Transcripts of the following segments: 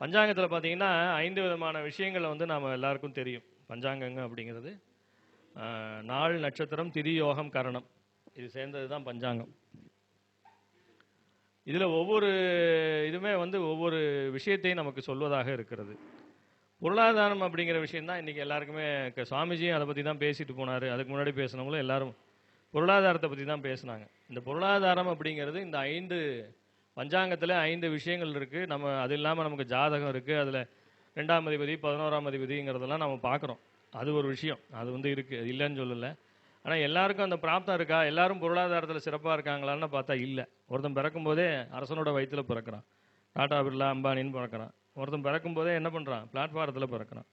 பஞ்சாங்கத்தில் பார்த்தீங்கன்னா 5 விதமான விஷயங்கள் வந்து நாம் எல்லாருக்கும் தெரியும். பஞ்சாங்கங்க அப்படிங்கிறது நாள், நட்சத்திரம், திதி, யோகம், கரணம், இது சேர்ந்தது தான் பஞ்சாங்கம். இதில் ஒவ்வொரு இதுவுமே வந்து ஒவ்வொரு விஷயத்தையும் நமக்கு சொல்வதாக இருக்கிறது. பொருளாதாரம் அப்படிங்கிற விஷயந்தான் இன்றைக்கி எல்லாருக்குமே. சுவாமிஜியும் அதை பற்றி தான் பேசிட்டு போனார். அதுக்கு முன்னாடி பேசினவங்களும் எல்லாரும் பொருளாதாரத்தை பற்றி தான் பேசினாங்க. இந்த பொருளாதாரம் அப்படிங்கிறது இந்த 5 பஞ்சாங்கத்தில் 5 விஷயங்கள் இருக்குது. நம்ம அது இல்லாமல் நமக்கு ஜாதகம் இருக்குது. அதில் 2ஆம் அதிபதி 11ஆம் அதிபதிங்கிறதெல்லாம் நம்ம பார்க்குறோம். அது ஒரு விஷயம், அது வந்து இருக்குது, அது இல்லைன்னு சொல்லலை. ஆனால் எல்லாருக்கும் அந்த பிராப்தம் இருக்கா? எல்லாரும் பொருளாதாரத்தில் சிறப்பாக இருக்காங்களான்னு பார்த்தா இல்லை. ஒருத்தன் பிறக்கும்போதே அரசனோட வயிற்றில் பிறக்கிறான், டாடா பிர்லா அம்பானின்னு பிறக்கிறான். ஒருத்தன் பிறக்கும்போதே என்ன பண்ணுறான்? பிளாட்ஃபாரத்தில் பிறக்கிறான்.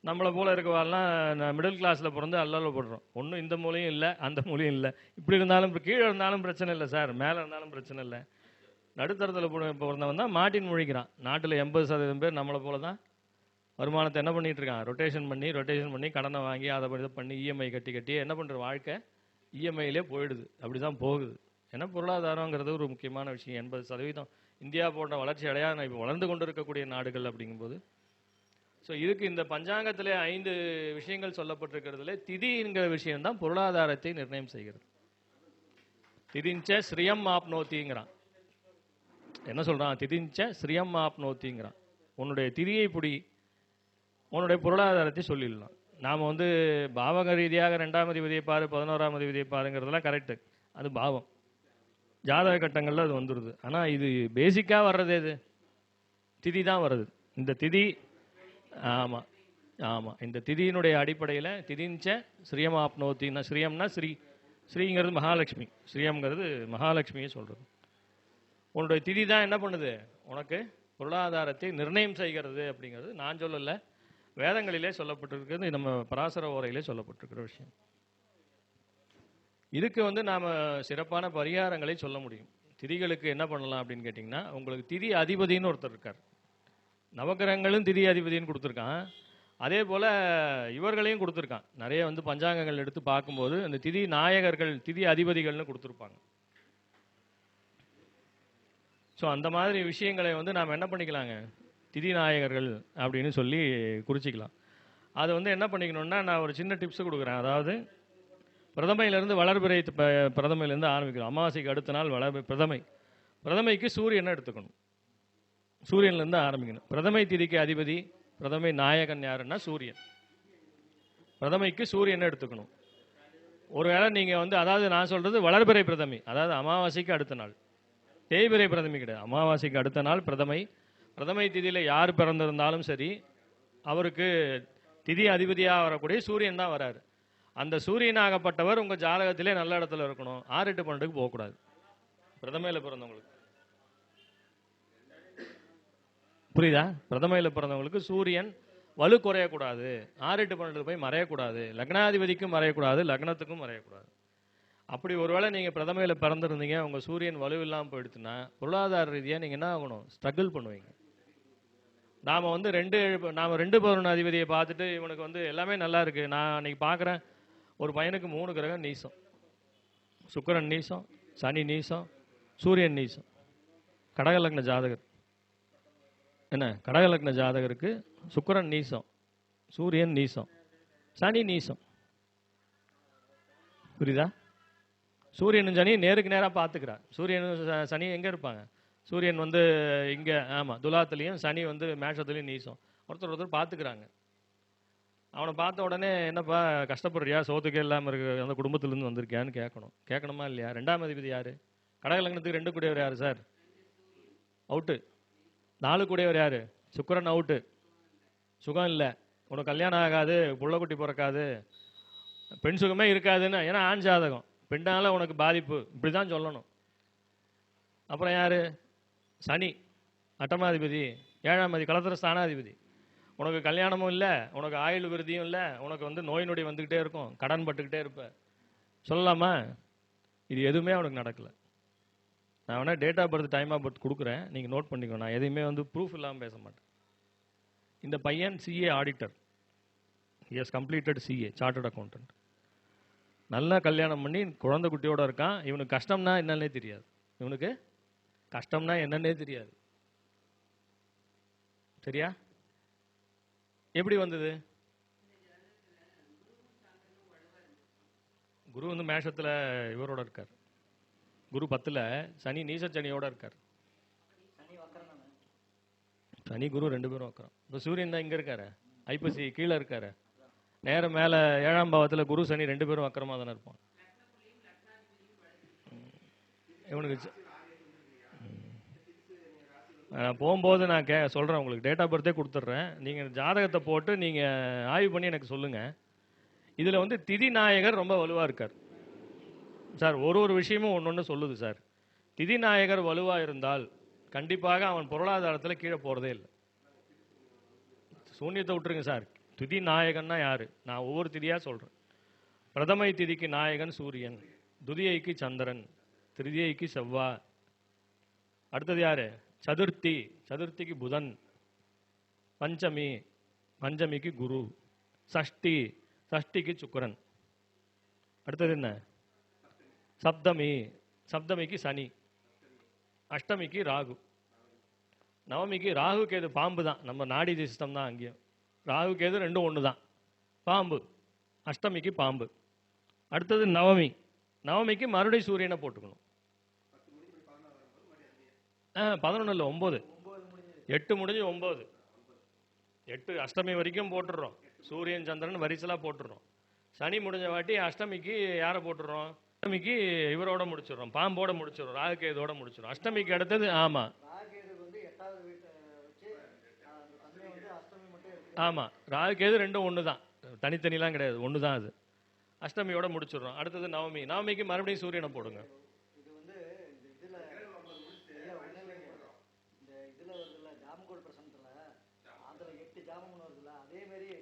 நம்மளை போல் இருக்கவாள்லாம் மிடில் கிளாஸில் பிறந்து அல்லல போடுறோம். ஒன்றும் இந்த மூலையும் இல்லை, அந்த மூலையும் இல்லை. இப்படி இருந்தாலும் கீழே இருந்தாலும் பிரச்சனை இல்லை சார், மேலே இருந்தாலும் பிரச்சனை இல்லை. நடுத்தரத்தில் பிறந்தவன் தான் மாட்டின் முழிக்கிறான். நாட்டில் 80% பேர் நம்மளை போல தான் வருமானத்தை என்ன பண்ணிகிட்டு இருக்கான்? ரொட்டேஷன் பண்ணி கடனை வாங்கி அதை பண்ணி இஎம்ஐ கட்டி என்ன பண்ணுற? வாழ்க்கை இஎம்ஐயிலே போயிடுது. அப்படி தான் போகுது. ஏன்னா பொருளாதாரங்கிறது ஒரு முக்கியமான விஷயம். 80% இந்தியா போன்ற வளர்ச்சி அடையாத இப்போ வளர்ந்து கொண்டு இருக்கக்கூடிய நாடுகள் அப்படிங்கும்போது, ஸோ இதுக்கு இந்த பஞ்சாங்கத்திலே 5 விஷயங்கள் சொல்லப்பட்டிருக்கிறதுல திதிங்கிற விஷயம்தான் பொருளாதாரத்தை நிர்ணயம் செய்கிறது. திதிஞ்ச ஸ்ரீயம் ஆப்னோத்திங்கிறான். என்ன சொல்கிறான்? திதிஞ்ச ஸ்ரீயம் ஆப்னோத்திங்கிறான். உன்னுடைய திதியை பிடி, உன்னுடைய பொருளாதாரத்தை சொல்லிடலாம். நாம் வந்து பாவக ரீதியாக 2ஆம் அதிபதியை பாரு, 11ஆம் அதிபதியை பாருங்கிறதுலாம் கரெக்டு, அது பாவம், ஜாதக கட்டங்களில் அது வந்துடுது. ஆனால் இது பேசிக்காக வர்றது எது? திதி தான் வருது. இந்த திதி, ஆமாம் ஆமாம், இந்த திதியினுடைய அடிப்படையில் திதிஞ்ச ஸ்ரீயமாப்னோத்தின்னா, ஸ்ரீயம்னா ஸ்ரீங்கிறது மகாலட்சுமி, ஸ்ரீயம்ங்கிறது மகாலட்சுமியை சொல்கிறது. உன்னுடைய திதி தான் என்ன பண்ணுது? உனக்கு பொருளாதாரத்தை நிர்ணயம் செய்கிறது அப்படிங்கிறது நான் சொல்லலை, வேதங்களிலே சொல்லப்பட்டிருக்கிறது, நம்ம பராசர ஓரையிலே சொல்லப்பட்டிருக்கிற விஷயம். இதுக்கு வந்து நாம் சிறப்பான பரிகாரங்களை சொல்ல முடியும். திதிகளுக்கு என்ன பண்ணலாம் அப்படின்னு கேட்டிங்கன்னா, உங்களுக்கு திதி அதிபதினு ஒருத்தர் இருக்கார். நவகிரகங்களும் திதி அதிபதினு கொடுத்துருக்கான். அதே போல் இவர்களையும் கொடுத்துருக்கான். நிறைய வந்து பஞ்சாங்கங்கள் எடுத்து பார்க்கும்போது அந்த திதி நாயகர்கள், திதி அதிபதிகள்னு கொடுத்துருப்பாங்க. ஸோ அந்த மாதிரி விஷயங்களை வந்து நாம் என்ன பண்ணிக்கலாங்க? திதி நாயகர்கள் அப்படின்னு சொல்லி குறிச்சிக்கலாம். அதை வந்து என்ன பண்ணிக்கணும்னா, நான் ஒரு சின்ன டிப்ஸ் கொடுக்குறேன். அதாவது பிரதமையிலேருந்து வளர்பிறை, பிரதமையிலேருந்து ஆரம்பிக்கணும். அமாவாசைக்கு அடுத்த நாள் பிரதமைக்கு சூரியனை எடுத்துக்கணும். சூரியன்லேருந்து ஆரம்பிக்கணும். பிரதமை திதிக்கு அதிபதி, பிரதமை நாயகன் யாருன்னா சூரியன். பிரதமைக்கு சூரியனை எடுத்துக்கணும். ஒருவேளை நீங்கள் வந்து, அதாவது நான் சொல்கிறது வளர்பிறை பிரதமை, அதாவது அமாவாசைக்கு அடுத்த நாள். தேய்பிறை பிரதமை கிடையாது, அமாவாசைக்கு அடுத்த நாள் பிரதமை. பிரதமை திதியில் யார் பிறந்திருந்தாலும் சரி, அவருக்கு திதி அதிபதியாக வரக்கூடிய சூரியன் தான் வராரு. அந்த சூரியனாகப்பட்டவர் உங்கள் ஜாதகத்திலே நல்ல இடத்துல இருக்கணும். 6, 8, 12க்கு போகக்கூடாது. பிரதமையில் பிறந்தவங்களுக்கு புரியுதா? பிரதமையில் பிறந்தவங்களுக்கு சூரியன் வலு குறையக்கூடாது, 6, 8, 12 போய் மறையக்கூடாது, லக்னாதிபதிக்கும் மறையக்கூடாது, லக்னத்துக்கும் மறையக்கூடாது. அப்படி ஒருவேளை நீங்கள் பிரதமையில் பிறந்திருந்தீங்க, உங்கள் சூரியன் வலு இல்லாமல் போயிடுச்சுன்னா பொருளாதார ரீதியாக நீங்கள் என்ன ஆகணும்? ஸ்ட்ரகிள் பண்ணுவீங்க. நாம் வந்து 2 பவன் அதிபதியை பார்த்துட்டு இவனுக்கு வந்து எல்லாமே நல்லா இருக்குது, நான் அன்றைக்கி பார்க்குறேன் ஒரு பையனுக்கு 3 கிரகம் நீசம். சுக்கிரன் நீசம், சனி நீசம், சூரியன் நீசம். கடகலக்ன ஜாதகர் என்ன? கடகலக்ன ஜாதகருக்கு சுக்கிரன் நீசம், சூரியன் நீசம், சனி நீசம். புரியுதா? சூரியனும் சனி நேருக்கு நேராக பார்த்துக்கிறார். சூரியனும் சனி எங்கே இருப்பாங்க? சூரியன் வந்து இங்கே, ஆமாம், துலாத்துலேயும், சனி வந்து மேஷத்துலேயும் நீசம். ஒருத்தர் பார்த்துக்கிறாங்க. அவனை பார்த்த உடனே, என்னப்பா கஷ்டப்படுறியா, சோத்துக்கே இல்லாமல் இருக்க அந்த குடும்பத்திலேருந்து வந்திருக்கியான்னு கேட்கணுமா இல்லையா? 2ஆம் அதிபதி யார்? கடகலக்னத்துக்கு 2 கூடியவர் யார் சார்? அவுட்டு. 4 கூடியவர் யார்? சுக்கிரன் அவுட்டு. சுகம் இல்லை, உனக்கு கல்யாணம் ஆகாது, புள்ளக்குட்டி பிறக்காது, பெண் சுகமே இருக்காதுன்னு. ஏன்னா ஆண் ஜாதகம், பெண்ணால் உனக்கு பாதிப்பு, இப்படி தான் சொல்லணும். அப்புறம் யார்? சனி, 8ஆம் அதிபதி, 7ஆம் அதிபதி, களத்திர ஸ்தானாதிபதி. உனக்கு கல்யாணமும் இல்லை, உனக்கு ஆயுள் விருதியும் இல்லை, உனக்கு வந்து நோய் நொடி வந்துக்கிட்டே இருக்கும், கடன் பட்டுக்கிட்டே இருப்ப. சொல்லலாமா? இது எதுவுமே அவனுக்கு நடக்கலை. நான் வேணால் date of birth, time of birth கொடுக்குறேன், நீங்கள் நோட் பண்ணிக்கோ. நான் எதையுமே வந்து ப்ரூஃப் இல்லாமல் பேச மாட்டேன். இந்த பையன் CA auditor, yes completed CA, chartered accountant. நல்லா கல்யாணம் பண்ணி குழந்தை குட்டியோடு இருக்கான். இவனுக்கு கஷ்டம்னா என்னன்னே தெரியாது. சரியா? எப்படி வந்தது? குரு வந்து மேஷத்துல இவரோட இருக்கார், குரு 10ல் சனி நீசச்சனியோட இருக்கார். சனி குரு 2 பேரும் வைக்கிறோம். இப்போ சூரியன் தான் இங்க இருக்காரு, ஐப்பசி கீழே இருக்காரு, நேரம் மேல 7ஆம் பாவத்துல குரு சனி 2 பேரும் வக்கரமா தானே இருப்பான். இவனுக்கு போகும்போது நான் சொல்றேன் உங்களுக்கு, டேட் ஆஃப் பர்த்தே கொடுத்துட்றேன். நீங்க ஜாதகத்தை போட்டு நீங்க ஆய்வு பண்ணி எனக்கு சொல்லுங்க. இதுல வந்து திதி நாயகர் ரொம்ப வலுவா இருக்கார் சார். ஒரு விஷயமும் ஒன்னொன்னு சொல்லுது சார். திதி நாயகர் வலுவா இருந்தால் கண்டிப்பாக அவன் பொருளாதாரத்தில் கீழே போறதே இல்லை. சூன்யத்தை விட்டுருங்க சார். திதி நாயகன்னா யாரு? நான் ஒவ்வொரு திதியா சொல்றேன். பிரதமை திதிக்கு நாயகன் சூரியன், துதியைக்கு சந்திரன், திருதியைக்கு செவ்வாய். அடுத்தது யாரு? சதுர்த்தி, சதுர்த்திக்கு புதன். பஞ்சமி, பஞ்சமிக்கு குரு. சஷ்டி, சஷ்டிக்கு சுக்கிரன். அடுத்தது என்ன? சப்தமி, சப்தமிக்கு சனி. அஷ்டமிக்கு ராகு. நவமிக்கு ராகு கேது பாம்பு தான், நம்ம நாடி சிஸ்டம் தான். அங்கேயும் ராகு கேது ரெண்டும் ஒன்று தான், பாம்பு. அஷ்டமிக்கு பாம்பு. அடுத்தது நவமி, நவமிக்கு மறுபடியும் சூரியனை போட்டுக்கணும். 11 இல்லை 9, 8 முடிஞ்சு 9. 8 அஷ்டமி வரைக்கும் போட்டுடுறோம், சூரியன் சந்திரன் வரிசலாக போட்டுடுறோம். சனி முடிஞ்ச வாட்டி அஷ்டமிக்கு யாரை போட்டுடுறோம்? அஷ்டமிக்கு இவரோட முடிச்சிடுறோம், பாம்போட முடிச்சிடுறோம், ராகு கேதோட முடிச்சிடுறோம். அஷ்டமிக்கு அடுத்தது ஆமாம் ஆமாம், ராகு கேது ரெண்டும் ஒன்று தான், தனித்தனிலாம் கிடையாது, ஒன்று தான் அது. அஷ்டமியோட முடிச்சிடுறோம். அடுத்தது நவமி, நவமிக்கு மறுபடியும் சூரியனை போடுங்க.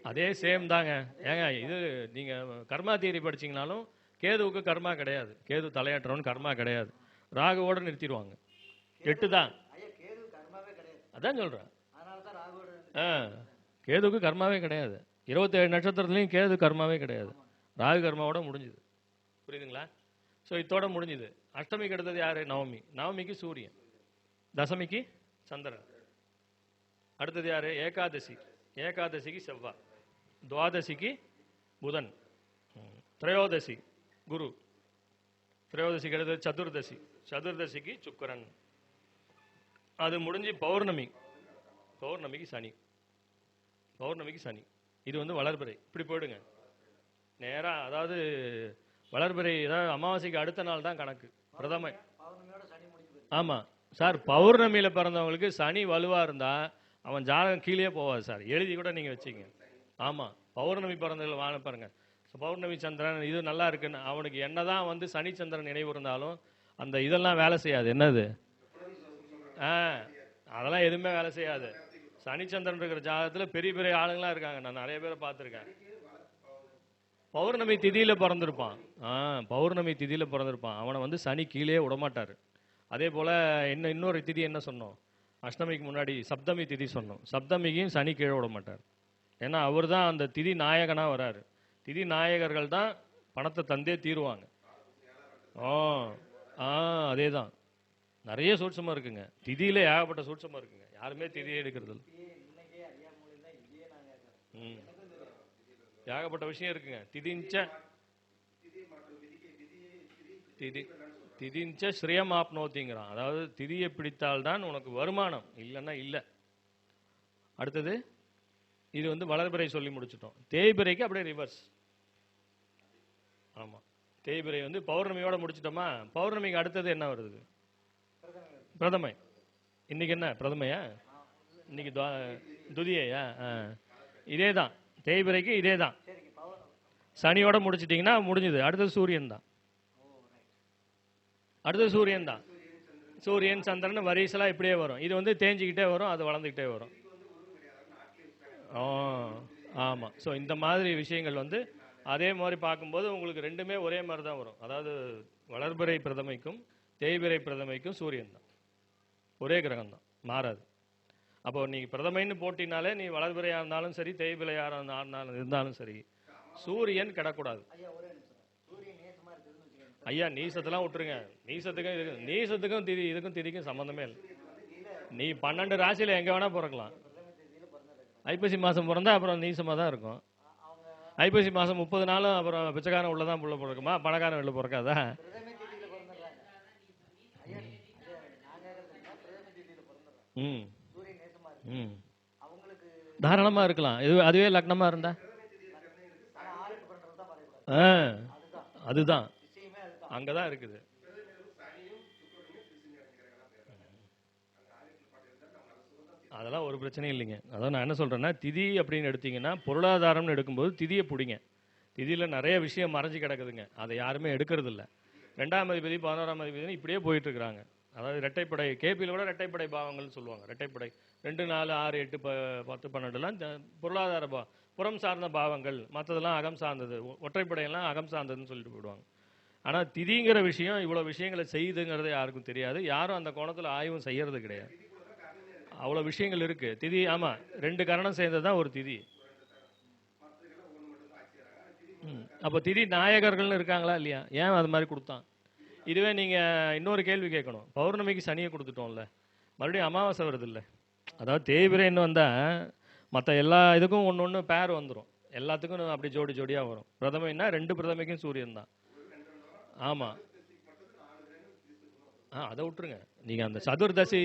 அதே சேம் தாங்க. ஏங்க இது நீங்க கர்மா தியரி படிச்சீங்கனாலும் கேதுவுக்கு கர்மா கிடையாது, கேது தலையாட்டுறவன் கர்மா கிடையாது. ராகுவோட நிறுத்திடுவாங்க. 8 தான், அதான் சொல்றேன். கேதுவுக்கு கர்மாவே கிடையாது. 27 நட்சத்திரத்துலையும் கேது கர்மாவே கிடையாது. ராகு கர்மாவோட முடிஞ்சுது. புரியுதுங்களா? ஸோ இதோட முடிஞ்சுது. அஷ்டமிக்கு அடுத்தது யாரு? நவமி. நவமிக்கு சூரியன், தசமிக்கு சந்திரன். அடுத்தது யாரு? ஏகாதசி. ஏகாதசிக்கு செவ்வாய், துவாதசிக்கு புதன், திரையோதசி குரு, திரையோதசிக்கு அடுத்தது சதுர்தசி, சதுர்தசிக்கு சுக்கிரன். அது முடிஞ்சு பௌர்ணமி, பௌர்ணமிக்கு சனி, பௌர்ணமிக்கு சனி. இது வந்து வளர்பிறை. இப்படி போயிடுங்க நேரா. அதாவது வளர்பிறை ஏதாவது அமாவாசைக்கு அடுத்த நாள் தான் கணக்கு. பிரதமை. ஆமா சார், பௌர்ணமியில பிறந்தவங்களுக்கு சனி வலுவா இருந்தா அவன் ஜாதகம் கீழே போவாது சார், எழுதி கூட நீங்க வச்சுங்க. ஆமா, பௌர்ணமி பிறந்தவர்கள் வாழ பாருங்க. பௌர்ணமி சந்திரன் இது நல்லா இருக்குன்னு அவனுக்கு என்னதான் வந்து சனி சந்திரன் நினைவு இருந்தாலும் அந்த இதெல்லாம் வேலை செய்யாது. என்னது? அதெல்லாம் எதுவுமே வேலை செய்யாது. சனிச்சந்திரன் இருக்கிற ஜாதகத்தில் பெரிய பெரிய ஆளுங்களாம் இருக்காங்க, நான் நிறைய பேரை பார்த்துருக்கேன். பௌர்ணமி திதியில பிறந்திருப்பான். பௌர்ணமி திதியில பிறந்திருப்பான், அவனை வந்து சனி கீழே விடமாட்டாரு. அதே போல இன்னொரு திதி என்ன சொன்னோம்? அஷ்டமிக்கு முன்னாடி சப்தமி திதி சொன்னோம். சப்தமிக்கும் சனி கீழே விட மாட்டார். ஏன்னா அவர் தான் அந்த திதி நாயகனாக வராரு. திதி நாயகர்கள் தான் பணத்தை தந்தே தீருவாங்க. அதே தான். நிறைய சூட்சமாக இருக்குங்க திதியில, ஏகப்பட்ட சூட்சமாக இருக்குங்க. யாருமே திதியை எடுக்கிறது இல்லை. ஏகப்பட்ட விஷயம் இருக்குங்க. திதிஞ்ச ஸ்ரீயம் ஆப்னோத்திங்கிறான். அதாவது திதியை பிடித்தால்தான் உனக்கு வருமானம், இல்லைன்னா இல்லை. அடுத்தது இது வந்து வளர்பிறை சொல்லி முடிச்சிட்டோம். தேய்பிறைக்கு அப்படியே ரிவர்ஸ். ஆமா, தேய்பிறை வந்து பௌர்ணமியோட முடிச்சிட்டோமா? பௌர்ணமிக்கு அடுத்தது என்ன வருது? பிரதமை. இன்னைக்கு என்ன பிரதமையா? இன்னைக்கு துதியையா? இதே தான், தேய்பிறைக்கு இதே தான். சனியோட முடிச்சிட்டிங்கன்னா முடிஞ்சது. அடுத்தது சூரியன் தான். அடுத்தது சூரியன் தான். சூரியன் சந்திரன் வரிசலாக இப்படியே வரும். இது வந்து தேஞ்சிக்கிட்டே வரும், அது வளர்ந்துக்கிட்டே வரும். ஆமாம். ஸோ இந்த மாதிரி விஷயங்கள் வந்து அதே மாதிரி பார்க்கும்போது உங்களுக்கு ரெண்டுமே ஒரே மாதிரி தான் வரும். அதாவது வளர்பிறை பிரதமைக்கும் தேய்பிறை பிரதமைக்கும் சூரியன் தான், ஒரே கிரகம் தான், மாறாது. அப்போ நீங்கள் பிரதமைன்னு போட்டினாலே நீ வளர்பிறையாக இருந்தாலும் சரி, தேய்பிறையாக இருந்தாலும் சரி, சூரியன் கிடக்கூடாது. ஐயா நீசத்தெல்லாம் விட்டுருங்க. நீசத்துக்கும் திதி இதுக்கும் திதிக்கும் சம்மந்தமே இல்லை. நீ 12 ராசியில் எங்கே வேணா பிறக்கலாம். ஐப்பசி மாதம் பிறந்தா அப்புறம் நீசமாக தான் இருக்கும். ஐப்பசி மாதம் 30 நாளும் அப்புறம் பிச்சைக்காரன் உள்ள தான் புள்ள பிறக்குமா, பணக்காரன் வெளில பிறக்காதா? ம் ம் தாராளமாக இருக்கலாம். அதுவே லக்னமாக இருந்தா அதுதான் அங்கே தான் இருக்குது. அதெல்லாம் ஒரு பிரச்சனையும் இல்லைங்க. அதான் நான் என்ன சொல்கிறேன்னா, திதி அப்படின்னு எடுத்தீங்கன்னா பொருளாதாரம்னு எடுக்கும்போது திதியை பிடிங்க. திதியில் நிறைய விஷயம் மறைஞ்சு கிடக்குதுங்க, அதை யாருமே எடுக்கிறது இல்லை. 2ஆம் அதிபதி 11ஆம் அதிபதினு இப்படியே போயிட்டுருக்குறாங்க. அதாவது ரெட்டைப்படை கேபியில் கூட ரெட்டைப்படை பாவங்கள்னு சொல்லுவாங்க. ரெட்டைப்படை 2, 4, 6, 8, 10, 12லாம் பொருளாதார புறம் சார்ந்த பாவங்கள், மற்றதெல்லாம் அகம் சார்ந்தது. ஒற்றைப்படையெல்லாம் அகம் சார்ந்ததுன்னு சொல்லிட்டு போயிடுவாங்க. ஆனால் திதிங்கிற விஷயம் இவ்வளோ விஷயங்களை செய்யுதுங்கிறது யாருக்கும் தெரியாது. யாரும் அந்த கோணத்தில் ஆய்வும் செய்யறது கிடையாது. அவ்வளோ விஷயங்கள் இருக்கு திதி. ஆமாம், 2 கரணம் சேர்ந்தது தான் ஒரு திதி. அப்போ திதி நாயகர்கள்னு இருக்காங்களா இல்லையா? ஏன் அது மாதிரி கொடுத்தான்? இதுவே நீங்கள் இன்னொரு கேள்வி கேட்கணும். பௌர்ணமிக்கு சனியை கொடுத்துட்டோம்ல, மறுபடியும் அமாவாசை வருது இல்லை? அதாவது தேய்பிரைன்னு வந்தால் மற்ற எல்லா இதுக்கும் ஒன்று ஒன்று பேர் வந்துடும். எல்லாத்துக்கும் அப்படி ஜோடி ஜோடியாக வரும். பிரதமைன்னா 2 பிரதமைக்கும் சூரியன் தான். ஆமாம், அதை விட்டுருங்க. நீங்கள் அந்த சதுர்தசி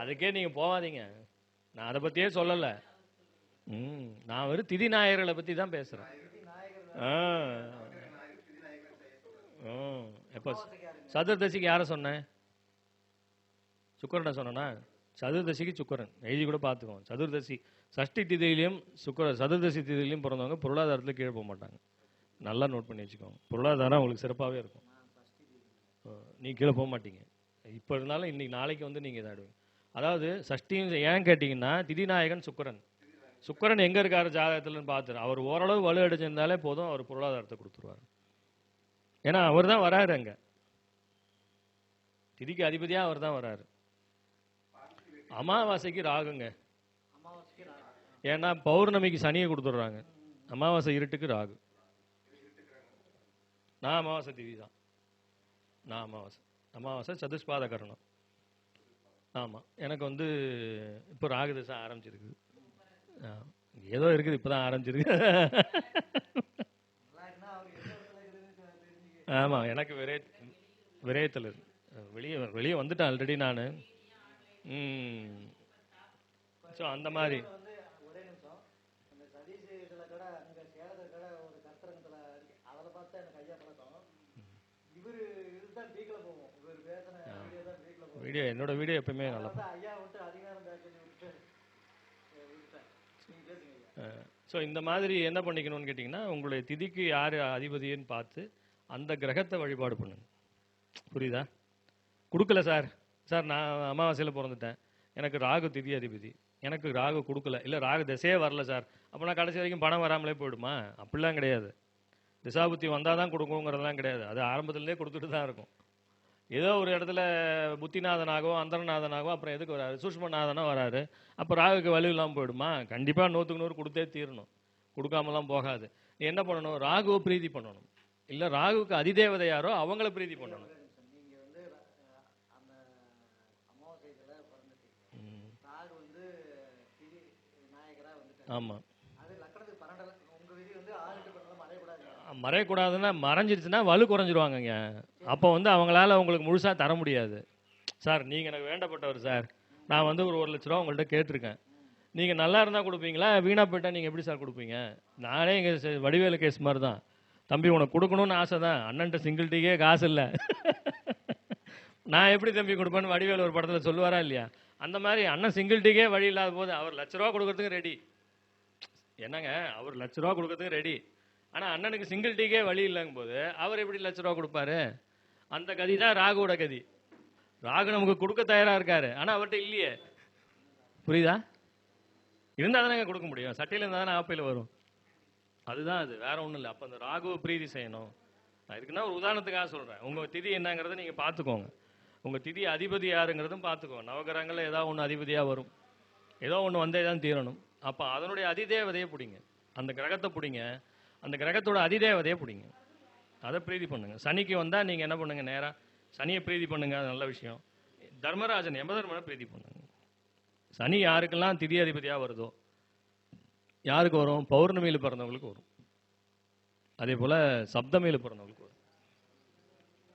அதுக்கே நீங்கள் போகாதீங்க. நான் அதை பற்றியே சொல்லலை. நான் வெறும் திதி நாயகர்களை பற்றி தான் பேசுகிறேன். எப்போ சதுர்தசிக்கு யாரை சொன்னேன்? சுக்கரனை சொன்னா? சதுர்தசிக்கு சுக்கரன் எழுதி கூட பார்த்துக்கோங்க. சதுர்தசி சஷ்டி திதியிலையும் சதுர்தசி திதியிலையும் பிறந்தவங்க பொருளாதாரத்தில் கீழே போக மாட்டாங்க. நல்லா நோட் பண்ணி வச்சுக்கோங்க. பொருளாதாரம் உங்களுக்கு சிறப்பாகவே இருக்கும். நீ கீழே போக மாட்டீங்க. இப்போ இருந்தாலும் இன்னைக்கு நாளைக்கு வந்து நீங்கள் இதாடுவீங்க. அதாவது சஷ்டியும் ஏன் கேட்டிங்கன்னா, திதிநாயகன் சுக்கரன். சுக்கரன் எங்கே இருக்காரு ஜாதகத்தில்னு பார்த்துரு. அவர் ஓரளவு வலு அடைஞ்சிருந்தாலே போதும், அவர் பொருளாதாரத்தை கொடுத்துருவார். ஏன்னா அவர் தான் வராரு. அங்கே திதிக்கு அதிபதியாக அவர் தான் வராரு. அமாவாசைக்கு ராகுங்க. ஏன்னா பௌர்ணமிக்கு சனியை கொடுத்துட்றாங்க. அமாவாசை இருட்டுக்கு ராகு. நான் அமாவாசை திதி தான். நான் அமாவாசை சதுஷ்பாத கரணம். ஆமாம், எனக்கு வந்து இப்போ ராகு தசை ஆரம்பிச்சிருக்கு. ஏதோ இருக்குது, இப்போ தான் ஆரம்பிச்சிருக்கு. ஆமாம், எனக்கு விரயத்தில் வெளியே வந்துட்டேன் ஆல்ரெடி நான். ஸோ அந்த மாதிரி வீடியோ, என்னோட வீடியோ எப்பவுமே நல்லா. ஸோ இந்த மாதிரி என்ன பண்ணிக்கணும்னு கேட்டிங்கன்னா, உங்களுடைய திதிக்கு யார் அதிபதின்னு பார்த்து அந்த கிரகத்தை வழிபாடு பண்ணுங்க. புரியுதா? கொடுக்கல சார் நான் அமாவாசையில் பிறந்துட்டேன், எனக்கு ராகு திதி அதிபதி, எனக்கு ராகு கொடுக்கல, இல்லை ராகு திசையே வரல சார், அப்போ நான் கடைசி வரைக்கும் பணம் வராமலே போயிடுமா? அப்படிலாம் கிடையாது. திசாபுத்தி வந்தால் தான் கொடுக்குங்கிறதுலாம் கிடையாது. அது ஆரம்பத்துலேருந்தே கொடுத்துட்டு தான் இருக்கும். ஏதோ ஒரு இடத்துல புத்திநாதனாகவோ அந்தரநாதனாகவோ அப்புறம் எதுக்கு வராரு? சூஷ்மநாதனாக வராரு. அப்போ ராகுக்கு வலு இல்லாமல் போயிடுமா? கண்டிப்பாக 100க்கு 100 கொடுத்தே தீரணும். கொடுக்காமலாம் போகாது. நீ என்ன பண்ணணும்? ராகுவை பிரீதி பண்ணணும். இல்லை ராகுவுக்கு அதிதேவதை யாரோ அவங்கள பிரீதி பண்ணணும். ஆமாம், மறையக்கூடாதுன்னா மறைஞ்சிருச்சுன்னா வலு குறைஞ்சிருவாங்கங்க. அப்போ வந்து அவங்களால உங்களுக்கு முழுசாக தர முடியாது. சார் நீங்கள் எனக்கு வேண்டப்பட்டவர் சார், நான் வந்து ஒரு 1 லட்ச ரூபா உங்கள்கிட்ட கேட்டிருக்கேன், நீங்கள் நல்லா இருந்தால் கொடுப்பீங்களா? வீணாக போயிட்டா நீங்கள் எப்படி சார் கொடுப்பீங்க? நானே இங்கே வடிவேலு கேஸ் மாதிரி தான். தம்பி உனக்கு கொடுக்கணும்னு ஆசை தான், அண்ணன்ட்ட சிங்கிள் டீக்கே காசு இல்லை, நான் எப்படி தம்பி கொடுப்பேன்னு வடிவேலு ஒரு படத்தில் சொல்லுவாரா இல்லையா? அந்த மாதிரி அண்ணன் சிங்கிள் டீக்கே வழி இல்லாத போது அவர் 1 லட்ச ரூபா கொடுக்கறதுக்கு ரெடி. என்னங்க, அவர் 1 லட்ச ரூபா கொடுக்கறதுக்கு ரெடி. ஆனால் அண்ணனுக்கு சிங்கிள் டீக்கே வழி இல்லைங்கும் போது அவர் எப்படி 1 லட்ச ரூபா கொடுப்பாரு? அந்த கதி தான் ராகுவோட கதி. ராகு நமக்கு கொடுக்க தயாராக இருக்காரு, ஆனால் அவர்கிட்ட இல்லையே. புரியுதா? இருந்தால் தானே கொடுக்க முடியும். சட்டையில் இருந்தால் தானே ஆப்பையில் வரும். அதுதான் அது, வேற ஒன்றும் இல்லை. அப்போ அந்த ராகுவை பிரீதி செய்யணும். நான் இதுக்குன்னா ஒரு உதாரணத்துக்காக சொல்கிறேன். உங்கள் திதி என்னங்கிறத நீங்கள் பார்த்துக்கோங்க. உங்கள் திதி அதிபதி யாருங்கிறதும் பார்த்துக்கோங்க. நவகிரகங்களில் ஏதாவது ஒன்று அதிபதியாக வரும், ஏதோ ஒன்று வந்தே தான் தீரணும். அப்போ அதனுடைய அதிதேவதையை பிடிங்க, அந்த கிரகத்தை பிடிங்க, அந்த கிரகத்தோட அதிதேவதையை பிடிங்க, அதை பிரீதி பண்ணுங்க. சனிக்கு வந்தால் நீங்கள் என்ன பண்ணுங்க, நேராக சனியை பிரீதி பண்ணுங்க, அது நல்ல விஷயம். தர்மராஜன் யமதர்மனை பிரீதி பண்ணுங்க. சனி யாருக்கெல்லாம் திதி அதிபதியாக வருதோ யாருக்கு வரும்? பௌர்ணமியில் பிறந்தவங்களுக்கு வரும். அதே போல் சப்தமியில் பிறந்தவங்களுக்கு வரும்.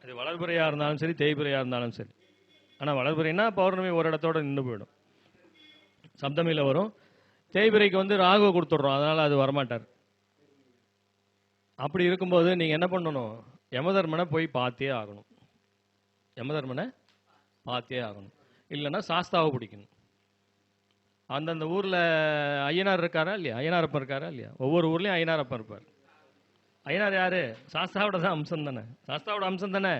அது வளர்பிறையாக இருந்தாலும் சரி, தேய்பிறையாக இருந்தாலும் சரி. ஆனால் வளர்பிறைனா பௌர்ணமி ஒரு இடத்தோட நின்று போயிடும். சப்தமியில் வரும். தேய்பிறைக்கு வந்து ராகுவை கொடுத்துட்றோம், அதனால் அது வரமாட்டார். அப்படி இருக்கும்போது நீங்கள் என்ன பண்ணணும்? யமதர்மனை போய் பார்த்தே ஆகணும். யமதர்மனை பார்த்தே ஆகணும். இல்லைன்னா சாஸ்தாவை பிடிக்கணும். அந்தந்த ஊரில் ஐயனார் இருக்காரா இல்லையா? ஐயனாரப்பன் இருக்காரா இல்லையா? ஒவ்வொரு ஊர்லேயும் ஐயனாரப்பன் இருப்பார். ஐயனார் யாரு? சாஸ்தாவோட தான் அம்சம் தானே. சாஸ்தாவோட அம்சம் தானே.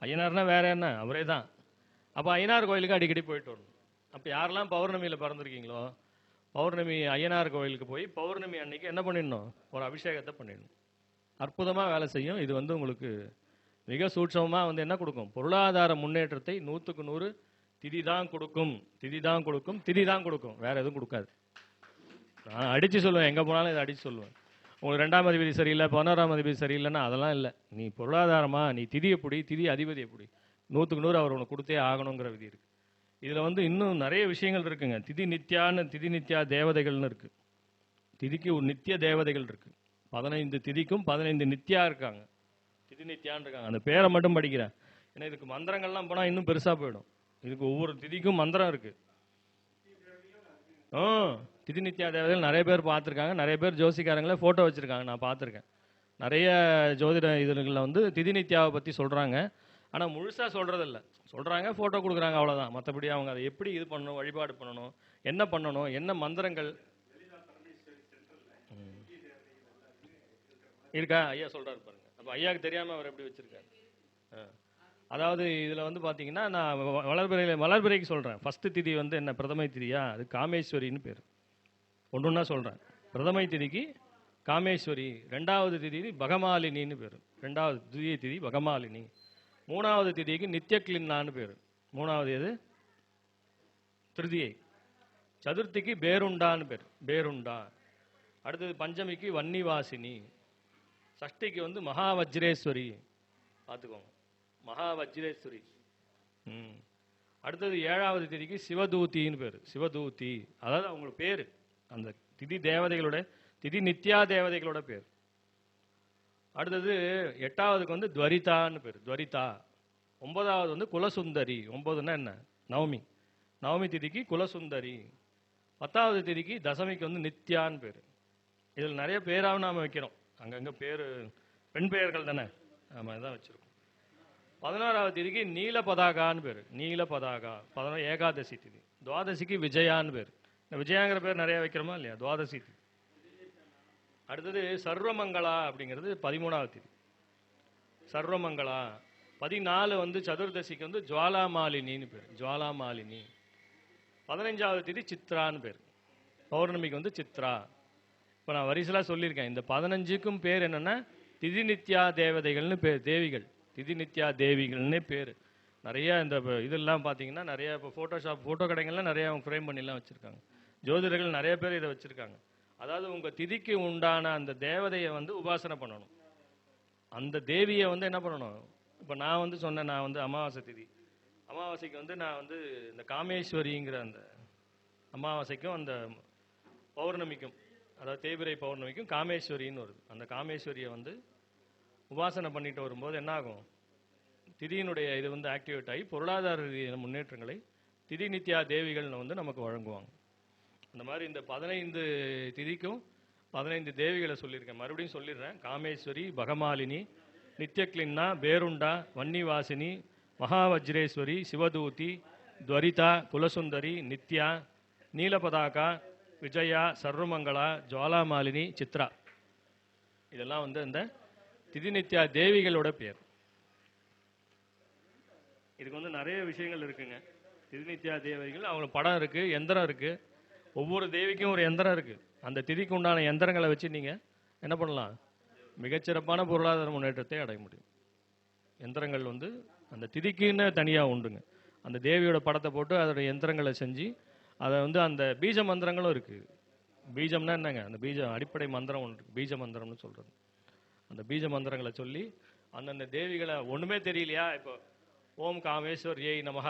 ஐயனார்னா வேற என்ன? அவரே தான். அப்போ ஐயனார் கோயிலுக்கு அடிக்கடி போயிட்டு வரணும். அப்போ யாரெல்லாம் பௌர்ணமியில் பிறந்திருக்கீங்களோ பௌர்ணமி ஐயனார் கோயிலுக்கு போய் பௌர்ணமி அன்னைக்கு என்ன பண்ணிடணும்? ஒரு அபிஷேகத்தை பண்ணிடணும். அற்புதமாக வேலை செய்யும். இது வந்து உங்களுக்கு மிக சூட்சமாக வந்து என்ன கொடுக்கும்? பொருளாதார முன்னேற்றத்தை 100க்கு 100 திதி தான் கொடுக்கும். திதி தான் கொடுக்கும். திதி தான் கொடுக்கும். வேற எதுவும் கொடுக்காது. நான் அடித்து சொல்லுவேன், எங்கே போனாலும் இதை அடித்து சொல்லுவேன். உங்களுக்கு 2ஆம் அதிபதி சரியில்லை, 11ஆம் அதிபதி சரியில்லைன்னா அதெல்லாம் இல்லை. நீ பொருளாதாரமாக நீ திதி எப்படி, திதி அதிபதி எப்படி, 100க்கு 100 அவர் உனக்கு கொடுத்தே ஆகணுங்கிற விதி இருக்குது. இதில் வந்து இன்னும் நிறைய விஷயங்கள் இருக்குங்க. திதி நித்யா தேவதைகள்னு இருக்குது. திதிக்கு ஒரு நித்திய தேவதைகள் இருக்குது. 15 திதிக்கும் 15 நித்யா இருக்காங்க. திதி நித்யான்னு இருக்காங்க. அந்த பேரை மட்டும் படிக்கிறேன். ஏன்னா இதுக்கு மந்திரங்கள்லாம் போனால் இன்னும் பெருசாக போயிடும். இதுக்கு ஒவ்வொரு திதிக்கும் மந்திரம் இருக்கு. திதி நித்யா தேவதைகள் நிறைய பேர் பார்த்துருக்காங்க. நிறைய பேர் ஜோசிக்காரங்களே ஃபோட்டோ வச்சுருக்காங்க, நான் பார்த்துருக்கேன். நிறைய ஜோதிட இதுகளில் வந்து திதி நித்யாவை பற்றி சொல்கிறாங்க. ஆனால் முழுசாக சொல்கிறதில்ல. சொல்கிறாங்க, ஃபோட்டோ கொடுக்குறாங்க, அவ்வளோதான். மற்றபடி அவங்க அதை எப்படி இது பண்ணணும், வழிபாடு பண்ணணும், என்ன பண்ணணும், என்ன மந்திரங்கள் இருக்கா ஐயா சொல்கிறாரு பாருங்க. அப்போ ஐயாவுக்கு தெரியாமல் அவர் எப்படி வச்சுருக்காரு? அதாவது இதில் வந்து பார்த்தீங்கன்னா, நான் வளர்பிறைக்கு சொல்கிறேன். ஃபஸ்ட்டு திதி வந்து என்ன? பிரதமை திதியா? அது காமேஸ்வரின்னு பேர். ஒன்றுன்னா சொல்கிறேன். பிரதமை திதிக்கு காமேஸ்வரி. 2வது திதி பகமாலினின்னு பேர். 2வது திதிய திதி பகமாலினி. 3வது திதிக்கு நித்யக்லின்னான்னு பேர். 3வது எது? திருதியை. சதுர்த்திக்கு பேருண்டான்னு பேர். பேருண்டா. அடுத்தது பஞ்சமிக்கு வன்னிவாசினி. சஷ்டிக்கு வந்து மகாவஜ்ரேஸ்வரி. பார்த்துக்கோங்க, மகாவஜ்ரேஸ்வரி. அடுத்தது 7வது திதிக்கு சிவதூத்தின்னு பேர். சிவதூத்தி, அதாவது அவங்களுக்கு பேர். அந்த திதி தேவதைகளோட, திதி நித்யா தேவதைகளோட பேர். அடுத்தது 8வதுக்கு வந்து துவரிதான்னு பேர். துவரிதா. 9வது வந்து குலசுந்தரி. 9ன்னா என்ன? நவமி. நவமி திதிக்கு குலசுந்தரி. 10வது திதிக்கு தசமிக்கு வந்து நித்யான்னு பேர். இதில் நிறைய பேராக நாம் வைக்கிறோம். அங்கங்கே பேர் பெண் பெயர்கள் தானே, நம்ம இதான் வச்சுருக்கோம். 11வது திதிக்கு நீல பதாகான்னு பேர். நீல பதாகா. 11 ஏகாதசி திதி. துவாதசிக்கு விஜயான்னு பேர். இந்த விஜயாங்கிற பேர் நிறைய வைக்கிறோமா இல்லையா? துவாதசி திதி. அடுத்தது சர்வமங்களா அப்படிங்கிறது 13வது திதி. சர்வமங்களா. 14 வந்து சதுர்தசிக்கு வந்து ஜுவாலாமாலினின்னு பேர். ஜுவாலாமாலினி. 15வது திதி சித்ரான்னு பேர். பௌர்ணமிக்கு வந்து சித்ரா. இப்போ நான் வரிசலாக சொல்லியிருக்கேன். இந்த 15க்கும் பேர் என்னென்னா திதி நித்யா தேவதைகள்னு பேர். தேவிகள். திதி நித்யா தேவிகள்னே பேர். நிறைய இந்த இதெல்லாம் பார்த்தீங்கன்னா நிறைய இப்போ ஃபோட்டோ கடைகள்லாம் நிறைய அவங்க ஃப்ரேம் பண்ணிலாம் வச்சுருக்காங்க. ஜோதிடர்கள் நிறைய பேர் இதை வச்சுருக்காங்க. அதாவது உங்கள் திதிக்கு உண்டான அந்த தேவதையை வந்து உபாசனை பண்ணணும். அந்த தேவியை வந்து என்ன பண்ணணும்? இப்போ நான் வந்து சொன்னேன், நான் வந்து அமாவாசை திதி. அமாவாசைக்கு வந்து நான் வந்து இந்த காமேஸ்வரிங்கிற அந்த அமாவாசைக்கும் அந்த பௌர்ணமிக்கும், அதாவது தேய்பிறை பௌர்ணமிக்கும் காமேஸ்வரின்னு வருது. அந்த காமேஸ்வரியை வந்து உபாசனை பண்ணிட்டு வரும்போது என்ன ஆகும்? திதியினுடைய இது வந்து ஆக்டிவேட் ஆகி பொருளாதார ரீதியான முன்னேற்றங்களை திதி நித்யா தேவிகள் வந்து நமக்கு வழங்குவாங்க. அந்த மாதிரி இந்த 15 திதிக்கும் 15 தேவிகளை சொல்லியிருக்கேன். மறுபடியும் சொல்லிடுறேன். காமேஸ்வரி, பகமாலினி, நித்யக்லின்னா, பேருண்டா, வன்னிவாசினி, மகாவஜ்ரேஸ்வரி, சிவதூதி, துவரிதா, குலசுந்தரி, நித்யா, நீலபதாகா, விஜயா, சர்வமங்களா, ஜுவாலாமாலினி, சித்ரா. இதெல்லாம் வந்து இந்த திதி நித்யா தேவிகளோட பேர். இதுக்கு வந்து நிறைய விஷயங்கள் இருக்குங்க. திதி நித்யா தேவிகள் அவங்க படம் இருக்கு, எந்திரம் இருக்கு. ஒவ்வொரு தேவிக்கும் ஒரு எந்திரம் இருக்கு. அந்த திதிக்கு உண்டான எந்திரங்களை வச்சு நீங்க என்ன பண்ணலாம்? மிகச்சிறப்பான பொருளாதார முன்னேற்றத்தை அடைய முடியும். எந்திரங்கள் வந்து அந்த திதிக்குன்னு தனியாக உண்டுங்க. அந்த தேவியோட படத்தை போட்டு அதோட எந்திரங்களை செஞ்சு அதை வந்து அந்த பீஜ மந்திரங்களும் இருக்கு. பீஜம்னா என்னங்க? அந்த பீஜம் அடிப்படை மந்திரம் ஒன்று இருக்கு, பீஜ மந்திரம்னு சொல்றது. அந்த பீஜ மந்திரங்களை சொல்லி அந்தந்த தேவிகளை ஒண்ணுமே தெரியலையா? இப்போ ஓம் காமேஸ்வரியை நமஹ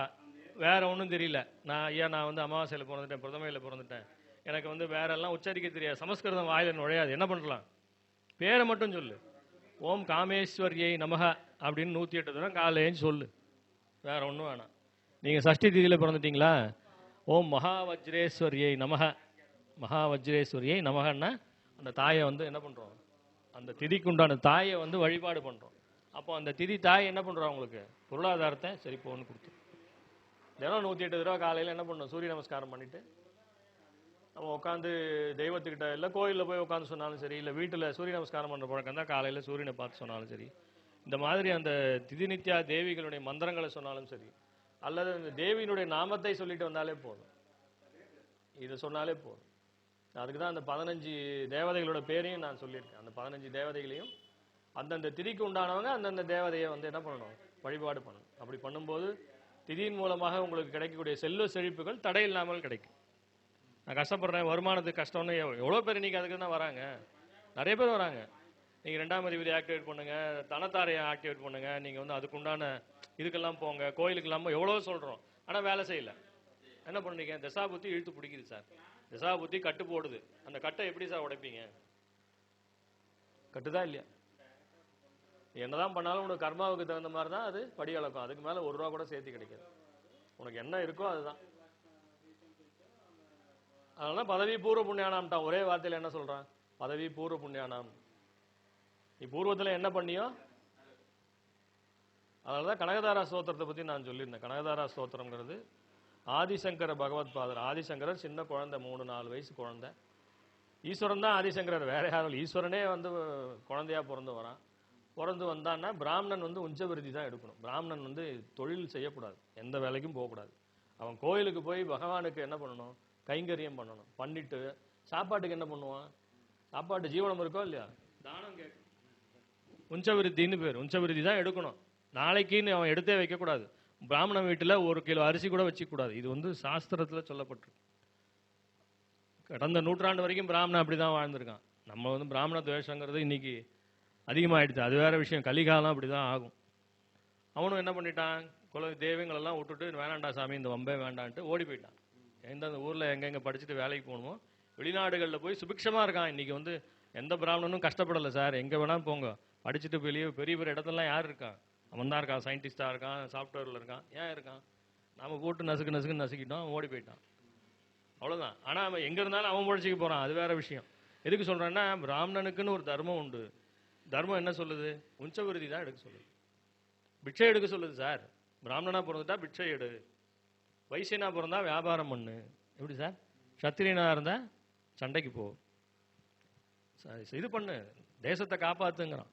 வேற ஒன்றும் தெரியல. நான் வந்து அமாவாசையில் பிறந்துட்டேன், பிரதமையில் பிறந்துட்டேன், எனக்கு வந்து வேற எல்லாம் உச்சரிக்க தெரியாது, சமஸ்கிருதம் வாயில நுழையாது, என்ன பண்ணலாம்? பேரை மட்டும் சொல்லு. ஓம் காமேஸ்வரியை நமக அப்படின்னு 108 தடவை காலையின்னு சொல்லு, வேற ஒன்றும் வேணாம். நீங்கள் சஷ்டி திதியில் பிறந்துட்டீங்களா, ஓம் மகாவஜ்ரேஸ்வரியை நமக, மகாவஜ்ரேஸ்வரியை நமகன்னா அந்த தாயை வந்து என்ன பண்ணுறோம், அந்த திதிக்கு உண்டான தாயை வந்து வழிபாடு பண்ணுறோம். அப்போ அந்த திதி தாய் என்ன பண்ணுறோம், உங்களுக்கு பொருளாதாரத்தை சரி போன்னு கொடுத்து தினம் 108 தடவை காலையில் என்ன பண்ணணும், சூரிய நமஸ்காரம் பண்ணிவிட்டு நம்ம உட்காந்து தெய்வத்துக்கிட்ட இல்லை கோயிலில் போய் உட்காந்து சொன்னாலும் சரி, இல்லை வீட்டில் சூரிய நமஸ்காரம் பண்ணுற பழக்கம் தான், காலையில் சூரியனை பார்த்து சொன்னாலும் சரி, இந்த மாதிரி அந்த திதி நித்யா தேவிகளுடைய மந்திரங்களை சொன்னாலும் சரி, அல்லது அந்த தேவியினுடைய நாமத்தை சொல்லிட்டு வந்தாலே போதும், இதை சொன்னாலே போதும். அதுக்கு தான் அந்த 15 தேவதைகளோட பேரையும் நான் சொல்லியிருக்கேன். அந்த 15 தேவதைகளையும் அந்தந்த திதிக்கு உண்டானவங்க அந்தந்த தேவதையை வந்து என்ன பண்ணணும், வழிபாடு பண்ணணும். அப்படி பண்ணும்போது திதியின் மூலமாக உங்களுக்கு கிடைக்கக்கூடிய செல்வ செழிப்புகள் தடை இல்லாமல் கிடைக்கும். நான் கஷ்டப்படுறேன், வருமானத்துக்கு கஷ்டம்னு எவ்வளோ பேர் இன்றைக்கி அதுக்கு தான் வராங்க, நிறைய பேர் வராங்க. நீங்கள் 2ஆம் அதிபதி ஆக்டிவேட் பண்ணுங்கள், தனத்தாரையை ஆக்டிவேட் பண்ணுங்கள், நீங்கள் வந்து அதுக்குண்டான இதுக்கெல்லாம் போங்க, கோயிலுக்கெல்லாம் எவ்வளோ சொல்கிறோம், ஆனால் வேலை செய்யலை. என்ன பண்ணுறீங்க, தசாபுத்தி இழுத்து பிடிக்குது சார், தசாபுத்தி கட்டு போடுது, அந்த கட்டை எப்படி சார் உடைப்பீங்க? கட்டுதா இல்லையா? என்னதான் பண்ணாலும் உனக்கு கர்மாவுக்கு தகுந்த மாதிரி தான் அது படி அளக்கும், அதுக்கு மேலே 1 ரூபா கூட சேர்த்து கிடைக்காது. உனக்கு என்ன இருக்கோ அதுதான். அதனால பதவி பூர்வ புண்ணியானாம்ட்டான், ஒரே வார்த்தையில் என்ன சொல்றான், பதவி பூர்வ புண்ணியானாம். நீ பூர்வத்தில் என்ன பண்ணியோ. அதனாலதான் கனகதாரா ஸ்தோத்திரத்தை பத்தி நான் சொல்லியிருந்தேன். கனகதாரா ஸ்தோத்திரம்ங்கிறது ஆதிசங்கர பகவத் பாதர். ஆதிசங்கரர் சின்ன குழந்தை, 3-4 வயசு குழந்தை. ஈஸ்வரன் தான் ஆதிசங்கரர், வேற யாரும். ஈஸ்வரனே வந்து குழந்தையா பிறந்து வரான். பிறந்து வந்தான்னா பிராமணன் வந்து உஞ்சவிருதி தான் எடுக்கணும். பிராமணன் வந்து தொழில் செய்யக்கூடாது, எந்த வேலைக்கும் போகக்கூடாது. அவன் கோயிலுக்கு போய் பகவானுக்கு என்ன பண்ணணும், கைங்கரியம் பண்ணணும். பண்ணிட்டு சாப்பாட்டுக்கு என்ன பண்ணுவான், சாப்பாட்டு ஜீவனம் இருக்கோ இல்லையா, தானம் கேட்கணும். உஞ்சவிருத்தின்னு பேர், உஞ்சவிருதி தான் எடுக்கணும். நாளைக்குன்னு அவன் எடுத்தே வைக்கக்கூடாது. பிராமண வீட்டில் 1 கிலோ அரிசி கூட வச்சுக்கூடாது. இது வந்து சாஸ்திரத்தில் சொல்லப்பட்டிருக்கு. கடந்த நூற்றாண்டு வரைக்கும் பிராமணன் அப்படி தான் வாழ்ந்திருக்கான். நம்ம வந்து பிராமண துவேஷங்கிறது இன்னைக்கு அதிகமாகிடுது, அது வேற விஷயம். கலிகாலம் அப்படி தான் ஆகும். அவனும் என்ன பண்ணிட்டான், குல தெய்வங்களெல்லாம் விட்டுட்டு வேணாண்டா சாமி, இந்த வம்பே வேண்டான்ட்டு ஓடி போயிட்டான். எந்தெந்த ஊரில் எங்கெங்கே படிச்சுட்டு வேலைக்கு போகணுமோ வெளிநாடுகளில் போய் சுபிக்ஷமாக இருக்கான். இன்றைக்கி வந்து எந்த பிராமணனும் கஷ்டப்படலை சார், எங்கே வேணாலும் போங்க, படிச்சுட்டு பெரிய பெரிய இடத்துலலாம் யார் இருக்கான், அவன் தான் இருக்கான், சயின்டிஸ்டாக இருக்கான், சாஃப்ட்வேரில் இருக்கான். ஏன் இருக்கான், நாம் கூட்டு நசுக்குன்னு நசுக்கிட்டோம், ஓடி போயிட்டான், அவ்வளோதான். ஆனால் அவன் எங்கே இருந்தாலும் அவன் பொழைச்சிக்க போகிறான், அது வேற விஷயம். எதுக்கு சொல்கிறேன்னா, பிராமணனுக்குன்னு ஒரு தர்மம் உண்டு. தர்மம் என்ன சொல்லுது, உஞ்சவிருதி தான் எடுக்க சொல்லுது, பிட்சை எடுக்க சொல்லுது. சார் பிராமணனா பிறந்துட்டா பிட்சை எடு, வைசியனா பிறந்தா வியாபாரம் பண்ணு. எப்படி சார், சத்திரியனா இருந்தா சண்டைக்கு போ, இது பண்ணு, தேசத்தை காப்பாத்துங்கிறான்.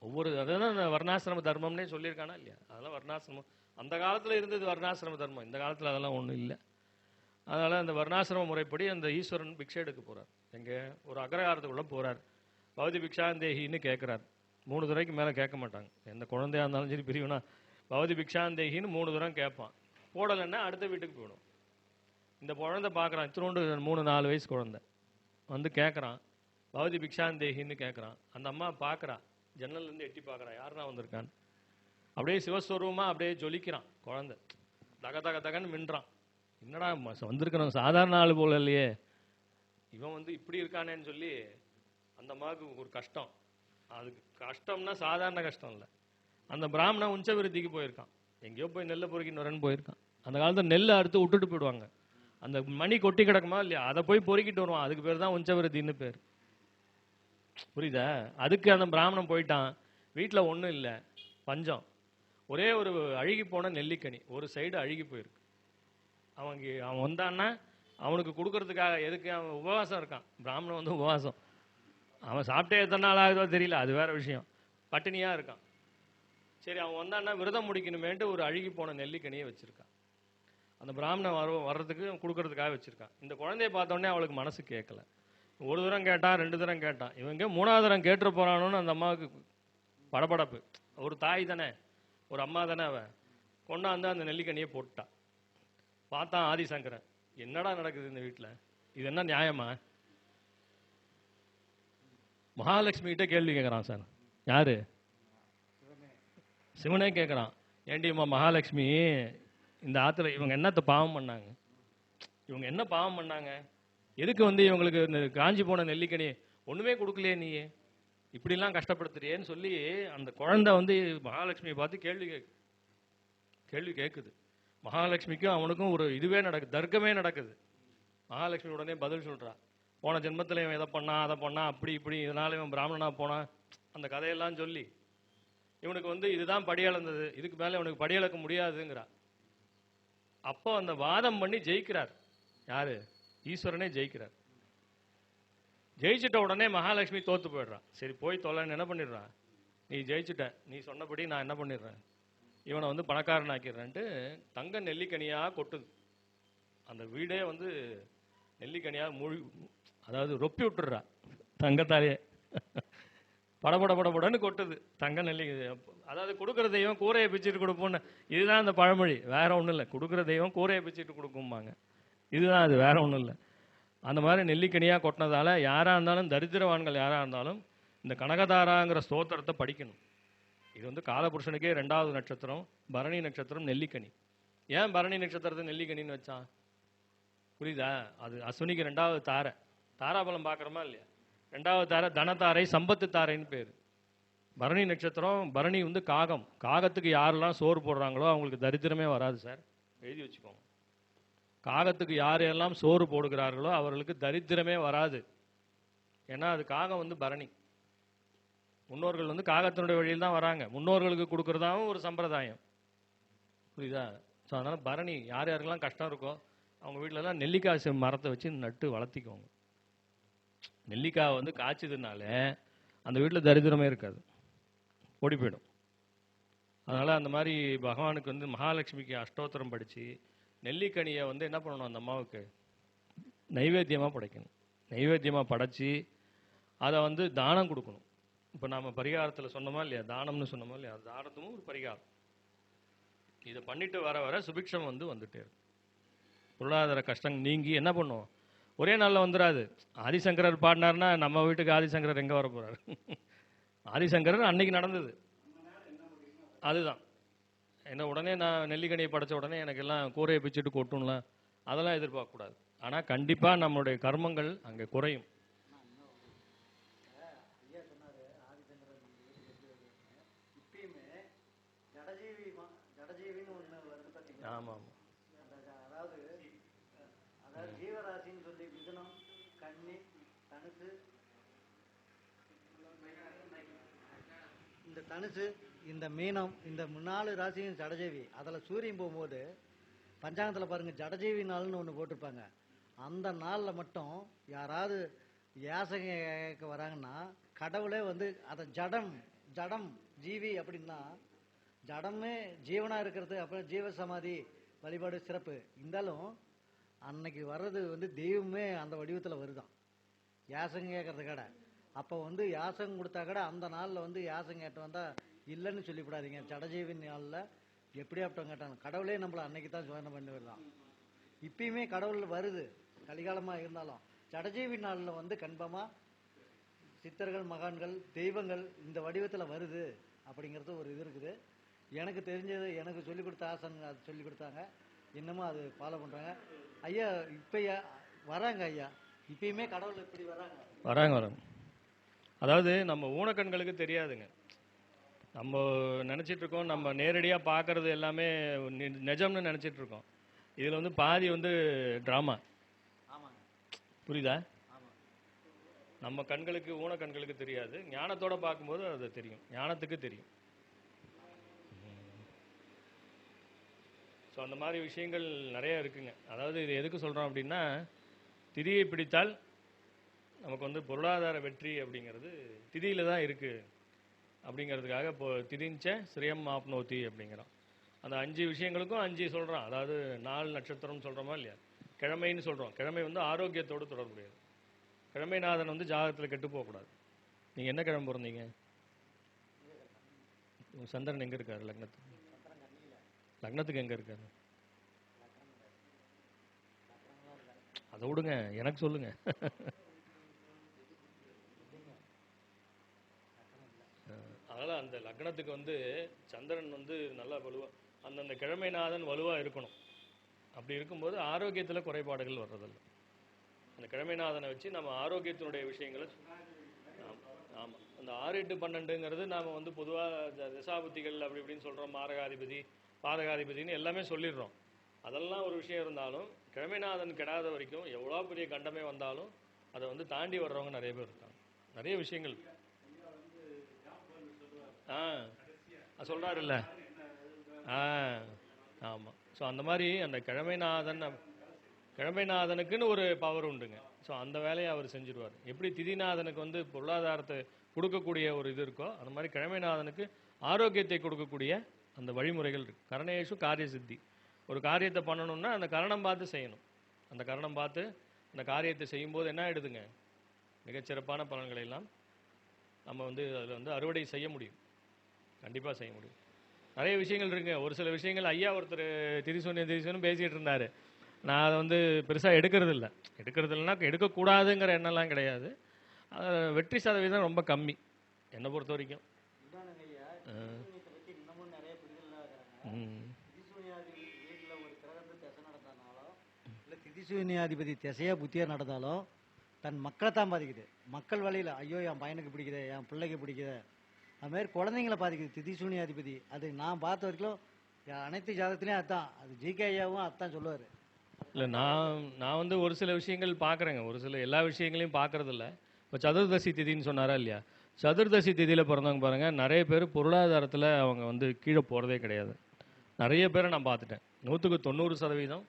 ஒவ்வொரு அதுதான் வர்ணாசிரம தர்மம்னே சொல்லியிருக்கானா இல்லையா. அதெல்லாம் வர்ணாசிரமம் அந்த காலத்தில் இருந்தது, வர்ணாசிரம தர்மம். இந்த காலத்தில் அதெல்லாம் ஒன்றும் இல்லை. அதனால் அந்த வர்ணாசிரம முறைப்படி அந்த ஈஸ்வரன் பிக்ஷை எடுக்க போகிறார். எங்கே, ஒரு அக்ரகாரத்துக்குள்ளே போகிறார். பௌதி பிக்ஷாந்தேகின்னு கேட்குறார். 3 தடவைக்கு மேலே கேட்க மாட்டாங்க, எந்த குழந்தையாக இருந்தாலும் சரி பிரிவுனா. பௌதி பிக்ஷாந்தேகின்னு 3 தடவை கேட்பான். போடலைன்னா அடுத்த வீட்டுக்கு போயிடும். இந்த குழந்தை பார்க்குறான், இத்தினோண்டு 3-4 வயசு குழந்தை வந்து கேட்குறான், பௌதி பிக்ஷாந்தேகின்னு கேட்குறான். அந்த அம்மா பார்க்குறா, ஜன்னல்லேருந்து எட்டி பார்க்குறான், யாருன்னா வந்திருக்கான்னு. அப்படியே சிவஸ்வரூபமாக அப்படியே ஜொலிக்கிறான் குழந்தை, தக தக தகன்னு மின்றான். என்னடா வந்திருக்கிறோம், சாதாரண ஆள் போல இல்லையே, இவன் வந்து இப்படி இருக்கானேன்னு சொல்லி அந்த அம்மாவுக்கு ஒரு கஷ்டம். அதுக்கு கஷ்டம்னா சாதாரண கஷ்டம் இல்லை. அந்த பிராமணன் உஞ்சவிருத்திக்கு போயிருக்கான், எங்கேயோ போய் நெல்லை பொறுக்கின்னு வரேன்னு போயிருக்கான். அந்த காலத்தில் நெல்லை அறுத்து விட்டுட்டு போயிடுவாங்க, அந்த மணி கொட்டி கிடக்குமா இல்லையா, அதை போய் பொறுக்கிட்டு வருவான். அதுக்கு பேர் தான் உஞ்சவிருத்தின்னு பேர், புரியுதா. அதுக்கு அந்த பிராமணன் போயிட்டான். வீட்டில் ஒன்றும் இல்லை, பஞ்சம், ஒரே ஒரு அழுகி போன நெல்லிக்கனி, ஒரு சைடு அழுகி போயிருக்கு. அவன் வந்தான்னா அவனுக்கு கொடுக்கறதுக்காக, எதுக்கு, அவன் உபவாசம் இருக்கான். பிராமணன் வந்து உபவாசம், அவன் சாப்பிட்டே எத்தனை நாள் ஆகுதோ தெரியல, அது வேற விஷயம், பட்டினியாக இருக்கான். சரி, அவன் வந்தான்னா விரதம் முடிக்கணுமேன்ட்டு ஒரு அழுகி போன நெல்லிக்கனியை வச்சிருக்கான். அந்த பிராமணன் வர்றதுக்கு கொடுக்கறதுக்காக வச்சிருக்கான். இந்த குழந்தைய பார்த்தோன்னே அவளுக்கு மனசு கேட்கல. 1 தரம் கேட்டான், 2 தரம் கேட்டான். இவங்க 3ஆவது தரம் கேட்டுற போறானோன்னு அந்த அம்மாவுக்கு படபடப்பு. ஒரு தாய் தானே, ஒரு அம்மா தானே, அவன் கொண்டாந்து அந்த நெல்லிக்கனியை போட்டுட்டான். பார்த்தான் ஆதிசங்கரன், என்னடா நடக்குது இந்த வீட்டில், இது என்ன நியாயமா? மகாலட்சுமி கிட்ட கேள்வி கேட்குறான் சார். யாரு? சிவனே கேட்குறான். ஏண்டியம்மா மகாலட்சுமி, இந்த ஆத்துல இவங்க என்னத்தை பாவம் பண்ணாங்க? இவங்க என்ன பாவம் பண்ணாங்க? எதுக்கு வந்து இவங்களுக்கு இந்த காஞ்சி போன நெல்லிக்கனி ஒண்ணுமே கொடுக்கலையே நீ, இப்படிலாம் கஷ்டப்படுத்துறியேன்னு சொல்லி அந்த குழந்தை வந்து மகாலட்சுமியை பார்த்து கேள்வி கேட்குது. மகாலட்சுமிக்கும் அவனுக்கும் ஒரு இதுவே நடக்குது, தர்க்கமே நடக்குது. மகாலட்சுமி உடனே பதில் சொல்றா, போன ஜென்மத்தில் இவன் எதை பண்ணா அதை பண்ணா அப்படி இப்படி, இதனால இவன் பிராமணனா போனா, அந்த கதையெல்லாம் சொல்லி இவனுக்கு வந்து இதுதான் படியளந்தது, இதுக்கு மேலே இவனுக்கு படியளக்க முடியாதுங்கிறா. அப்போ அந்த வாதம் பண்ணி ஜெயிக்கிறார். யாரு? ஈஸ்வரனே ஜெயிக்கிறார். ஜெயிச்சிட்ட உடனே மகாலட்சுமி தோத்து போயிடுறான். சரி போய் தொலைன்னு என்ன பண்ணிடுறான், நீ ஜெயிச்சுட்ட, நீ சொன்னபடி நான் என்ன பண்ணிடுறேன், இவனை வந்து பணக்காரன் ஆக்கிடுறேன்ட்டு தங்க நெல்லிக்கனியா கொட்டுது. அந்த வீடே வந்து நெல்லிக்கனியா அதாவது ரொப்பி விட்டுடுறா தங்கத்தாலே. படபடன்னு கொட்டுது தங்க நெல்லி. அதாவது கொடுக்குற தெய்வம் கூரையை பிச்சுட்டு கொடுப்போம்னு, இதுதான் அந்த பழமொழி, வேற ஒன்றும் இல்லை. கொடுக்குற தெய்வம் கூரையை பிச்சுட்டு கொடுக்கும்பாங்க, இதுதான் அது, வேற ஒன்றும் இல்லை. அந்த மாதிரி நெல்லிக்கனியாக கொட்டினதால யாராக இருந்தாலும், தரித்திரவான்கள் யாராக இருந்தாலும் இந்த கனகதாராங்கிற ஸ்தோத்திரத்தை படிக்கணும். இது வந்து காலபுருஷனுக்கே 2வது நட்சத்திரம், பரணி நட்சத்திரம், நெல்லிக்கனி. ஏன் பரணி நட்சத்திரத்தை நெல்லிக்கனின்னு வச்சான் புரியுதா? அது அஸ்வினிக்கு 2வது தாரை. தாராபலம் பார்க்குறோமா இல்லையா? 2வது தாரை தனதாரை, சம்பத்து தாரைன்னு பேர். பரணி நட்சத்திரம், பரணி வந்து காகம். காகத்துக்கு யாரெல்லாம் சோறு போடுறாங்களோ அவங்களுக்கு தரித்திரமே வராது சார், எழுதி வச்சுக்கோங்க. காகத்துக்கு யாரெல்லாம் சோறு போடுகிறார்களோ அவர்களுக்கு தரித்திரமே வராது. ஏன்னா அது காகம் வந்து பரணி. முன்னோர்கள் வந்து காகத்தினுடைய வழியில் தான் வராங்க. முன்னோர்களுக்கு கொடுக்கறதாவும் ஒரு சம்பிரதாயம், புரியுதா? ஸோ அதனால பரணி, யார் யாருக்கெல்லாம் கஷ்டம் இருக்கோ அவங்க வீட்டிலலாம் நெல்லிக்காய் மரத்தை வச்சு நட்டு வளர்த்திக்கோங்க. நெல்லிக்காய் வந்து காய்ச்சதுனால அந்த வீட்டில் தரித்திரமே இருக்காது, ஓடி போயிடும். அதனால் அந்த மாதிரி பகவானுக்கு வந்து மகாலட்சுமிக்கு அஷ்டோத்திரம் படித்து நெல்லிக்கனியை வந்து என்ன பண்ணணும், அந்த அம்மாவுக்கு நைவேத்தியமாக படைக்கணும். நைவேத்தியமாக படைச்சி அதை வந்து தானம் கொடுக்கணும். இப்போ நாம் பரிகாரத்தில் சொன்னோமா இல்லையா, தானம்னு சொன்னோமா இல்லையா, அது தானத்தும் ஒரு பரிகாரம். இதை பண்ணிட்டு வர வர சுபிக்ஷம் வந்து வந்துட்டே இருக்கும். பொருளாதார கஷ்டம் நீங்கி என்ன பண்ணுவோம், ஒரே நாளில் வந்துடாது. ஆதிசங்கரர் பாடினார்னா நம்ம வீட்டுக்கு ஆதிசங்கரர் எங்கே வர போகிறார்? ஆதிசங்கரர் அன்னைக்கு நடந்தது அதுதான். என்ன உடனே நான் நெல்லிக்கனியை படைச்ச உடனே எனக்கு எல்லாம் கூரையை பிச்சுட்டு கொட்டும்லாம் அதெல்லாம் எதிர்பார்க்கக்கூடாது. ஆனால் கண்டிப்பாக நம்மளுடைய கர்மங்கள் அங்கே குறையும். ஆமாம், அதாவது ஜீவராசின்னு சொல்லி மிதுனம், கன்னி, தனுசு, இந்த தனுசு, இந்த மீனம், இந்த 4 ராசியும் ஜடஜீவி. அதில் சூரியன் போகும்போது பஞ்சாங்கத்தில் பாருங்கள் ஜடஜீவி நாள்னு ஒன்று போட்டிருப்பாங்க. அந்த நாளில் மட்டும் யாராவது யாசகம் கேட்க வராங்கன்னா கடவுளே வந்து அதை ஜடம் ஜீவி அப்படின்னா, ஜடமே ஜீவனாக இருக்கிறது. அப்புறம் ஜீவசமாதி வழிபாடு சிறப்பு இருந்தாலும் அன்னைக்கு வர்றது வந்து தெய்வமே அந்த வடிவத்தில் வருதான் யாசகம் கேட்கறது கடை. அப்போ வந்து யாசகம் கொடுத்தா கடை அந்த நாளில் வந்து யாசகம் கேட்டு வந்தால் இல்லைன்னு சொல்லிவிடாதீங்க. ஜடஜீவி நாளில் எப்படியாப்பட்டம் கேட்டாங்க கடவுளே நம்மளை அன்னைக்கு தான் சோதனை பண்ணி வரலாம். இப்பயுமே கடவுள் வருது, கலிகாலமாக இருந்தாலும் ஜடஜீவி நாளில் வந்து கன்ஃபார்மாக சித்தர்கள், மகான்கள், தெய்வங்கள் இந்த வடிவத்தில் வருது அப்படிங்கிறது ஒரு இது இருக்குது. எனக்கு தெரிஞ்சது, எனக்கு சொல்லிக் கொடுத்த ஆசங்க அது சொல்லிக் கொடுத்தாங்க, இன்னமும் அது ஃபாலோ பண்ணுறாங்க. ஐயா இப்போ வராங்க ஐயா, இப்பயுமே கடவுள் இப்படி வராங்க. அதாவது நம்ம ஊனக்கண்களுக்கு தெரியாதுங்க. நம்ம நினச்சிட்டு இருக்கோம், நம்ம நேரடியாக பார்க்கறது எல்லாமே நிஜம்னு நினச்சிட்டு இருக்கோம். இதில் வந்து பாதி வந்து ட்ராமா, புரியுதா? நம்ம கண்களுக்கு, ஊனக்கண்களுக்கு தெரியாது. ஞானத்தோட பார்க்கும்போது அது தெரியும், ஞானத்துக்கு தெரியும். ஸோ அந்த மாதிரி விஷயங்கள் நிறைய இருக்குங்க. அதாவது இது எதுக்கு சொல்கிறோம் அப்படின்னா, திதியை பிடித்தால் நமக்கு வந்து பொருளாதார வெற்றி அப்படிங்கிறது திதியில் தான் இருக்குது அப்படிங்கிறதுக்காக இப்போ திதிஞ்ச ஸ்ரீயம் ஆப்னோத்தி அப்படிங்கிறோம். அந்த 5 விஷயங்களுக்கும் 5 சொல்கிறோம். அதாவது 4 நட்சத்திரம் சொல்கிறோமா இல்லையா, கிழமைன்னு சொல்கிறோம். கிழமை வந்து ஆரோக்கியத்தோடு தொடர்புடையது. கிழமைநாதன் வந்து ஜாதகத்தில் கெட்டு போகக்கூடாது. நீங்கள் என்ன கிழமை பிறந்தீங்க? சந்திரன் எங்கே இருக்காரு? லக்னத்துக்கு எங்கே இருக்காரு? அதை விடுங்க, எனக்கு சொல்லுங்க. அதனால் அந்த லக்னத்துக்கு வந்து சந்திரன் வந்து நல்லா வலுவா அந்தந்த கிழமைநாதன் வலுவாக இருக்கணும். அப்படி இருக்கும்போது ஆரோக்கியத்தில் குறைபாடுகள் வர்றதில்லை. அந்த கிழமைநாதனை வச்சு நம்ம ஆரோக்கியத்தினுடைய விஷயங்களை ஆமாம் அந்த 6, 8, 12ங்கிறது நாம் வந்து பொதுவாக திசாபுத்திகள் அப்படி இப்படின்னு சொல்கிறோம். மாரகாதிபதி பாதகாதிபதினு எல்லாமே சொல்லிடுறோம். அதெல்லாம் ஒரு விஷயம் இருந்தாலும் கிழமைநாதன் கெடாத வரைக்கும் எவ்வளோ பெரிய கண்டமே வந்தாலும் அதை வந்து தாண்டி வர்றவங்க நிறைய பேர் இருக்காங்க. நிறைய விஷயங்கள் சொல்கிறாருல்ல. ஆமாம். ஸோ அந்த மாதிரி அந்த கிழமைநாதனுக்குன்னு ஒரு பவர் உண்டுங்க. ஸோ அந்த வேலையை அவர் செஞ்சுருவார். எப்படி திதிநாதனுக்கு வந்து பொருளாதாரத்தை கொடுக்கக்கூடிய ஒரு இது இருக்கோ அந்த மாதிரி கிழமைநாதனுக்கு ஆரோக்கியத்தை கொடுக்கக்கூடிய அந்த வழிமுறைகள் இருக்குது. கரணேஷு காரிய சித்தி. ஒரு காரியத்தை பண்ணணும்னா அந்த கரணம் பார்த்து செய்யணும். அந்த கரணம் பார்த்து அந்த காரியத்தை செய்யும்போது என்ன ஆகிடுதுங்க, மிகச்சிறப்பான பலன்களை எல்லாம் நம்ம வந்து அதில் வந்து அறுவடை செய்ய முடியும். கண்டிப்பாக செய்ய முடியும். நிறைய விஷயங்கள் இருக்குங்க. ஒரு சில விஷயங்கள் ஐயா ஒருத்தர் திரிசூன்யம் பேசிகிட்டு இருந்தார். நான் அதை வந்து பெருசாக எடுக்கிறது இல்லைன்னா எடுக்கக்கூடாதுங்கிற எண்ணம்லாம் கிடையாது. வெற்றி சதவீதம் ரொம்ப கம்மி என்னை பொறுத்த வரைக்கும். திதிசூன்யாதிபதி திசையா புத்தியா நடந்தாலும் தன் மக்களை தான் பாதிக்குது. மக்கள் வழியில் ஐயோ என் பையனுக்கு பிடிக்குது, என் பிள்ளைக்கு பிடிக்குது, அது மாதிரி குழந்தைங்களை பாதிக்குது திதிசூன்யாதிபதி. அது நான் பார்த்த வரைக்கும் அனைத்து ஜாதகத்துலேயும் அதுதான். அது ஜிகே ஐயாவும் அதுதான் சொல்லுவார். இல்லை நான் வந்து ஒரு சில விஷயங்கள் பார்க்குறேங்க. ஒரு சில எல்லா விஷயங்களையும் பார்க்குறதில்ல. இப்போ சதுர்தசி திதின்னு சொன்னாரா இல்லையா? சதுர்தசி திதியில் பிறந்தவங்க பாருங்கள், நிறைய பேர் பொருளாதாரத்தில் அவங்க வந்து கீழே போகிறதே கிடையாது. நிறைய பேரை நான் பார்த்துட்டேன். 100%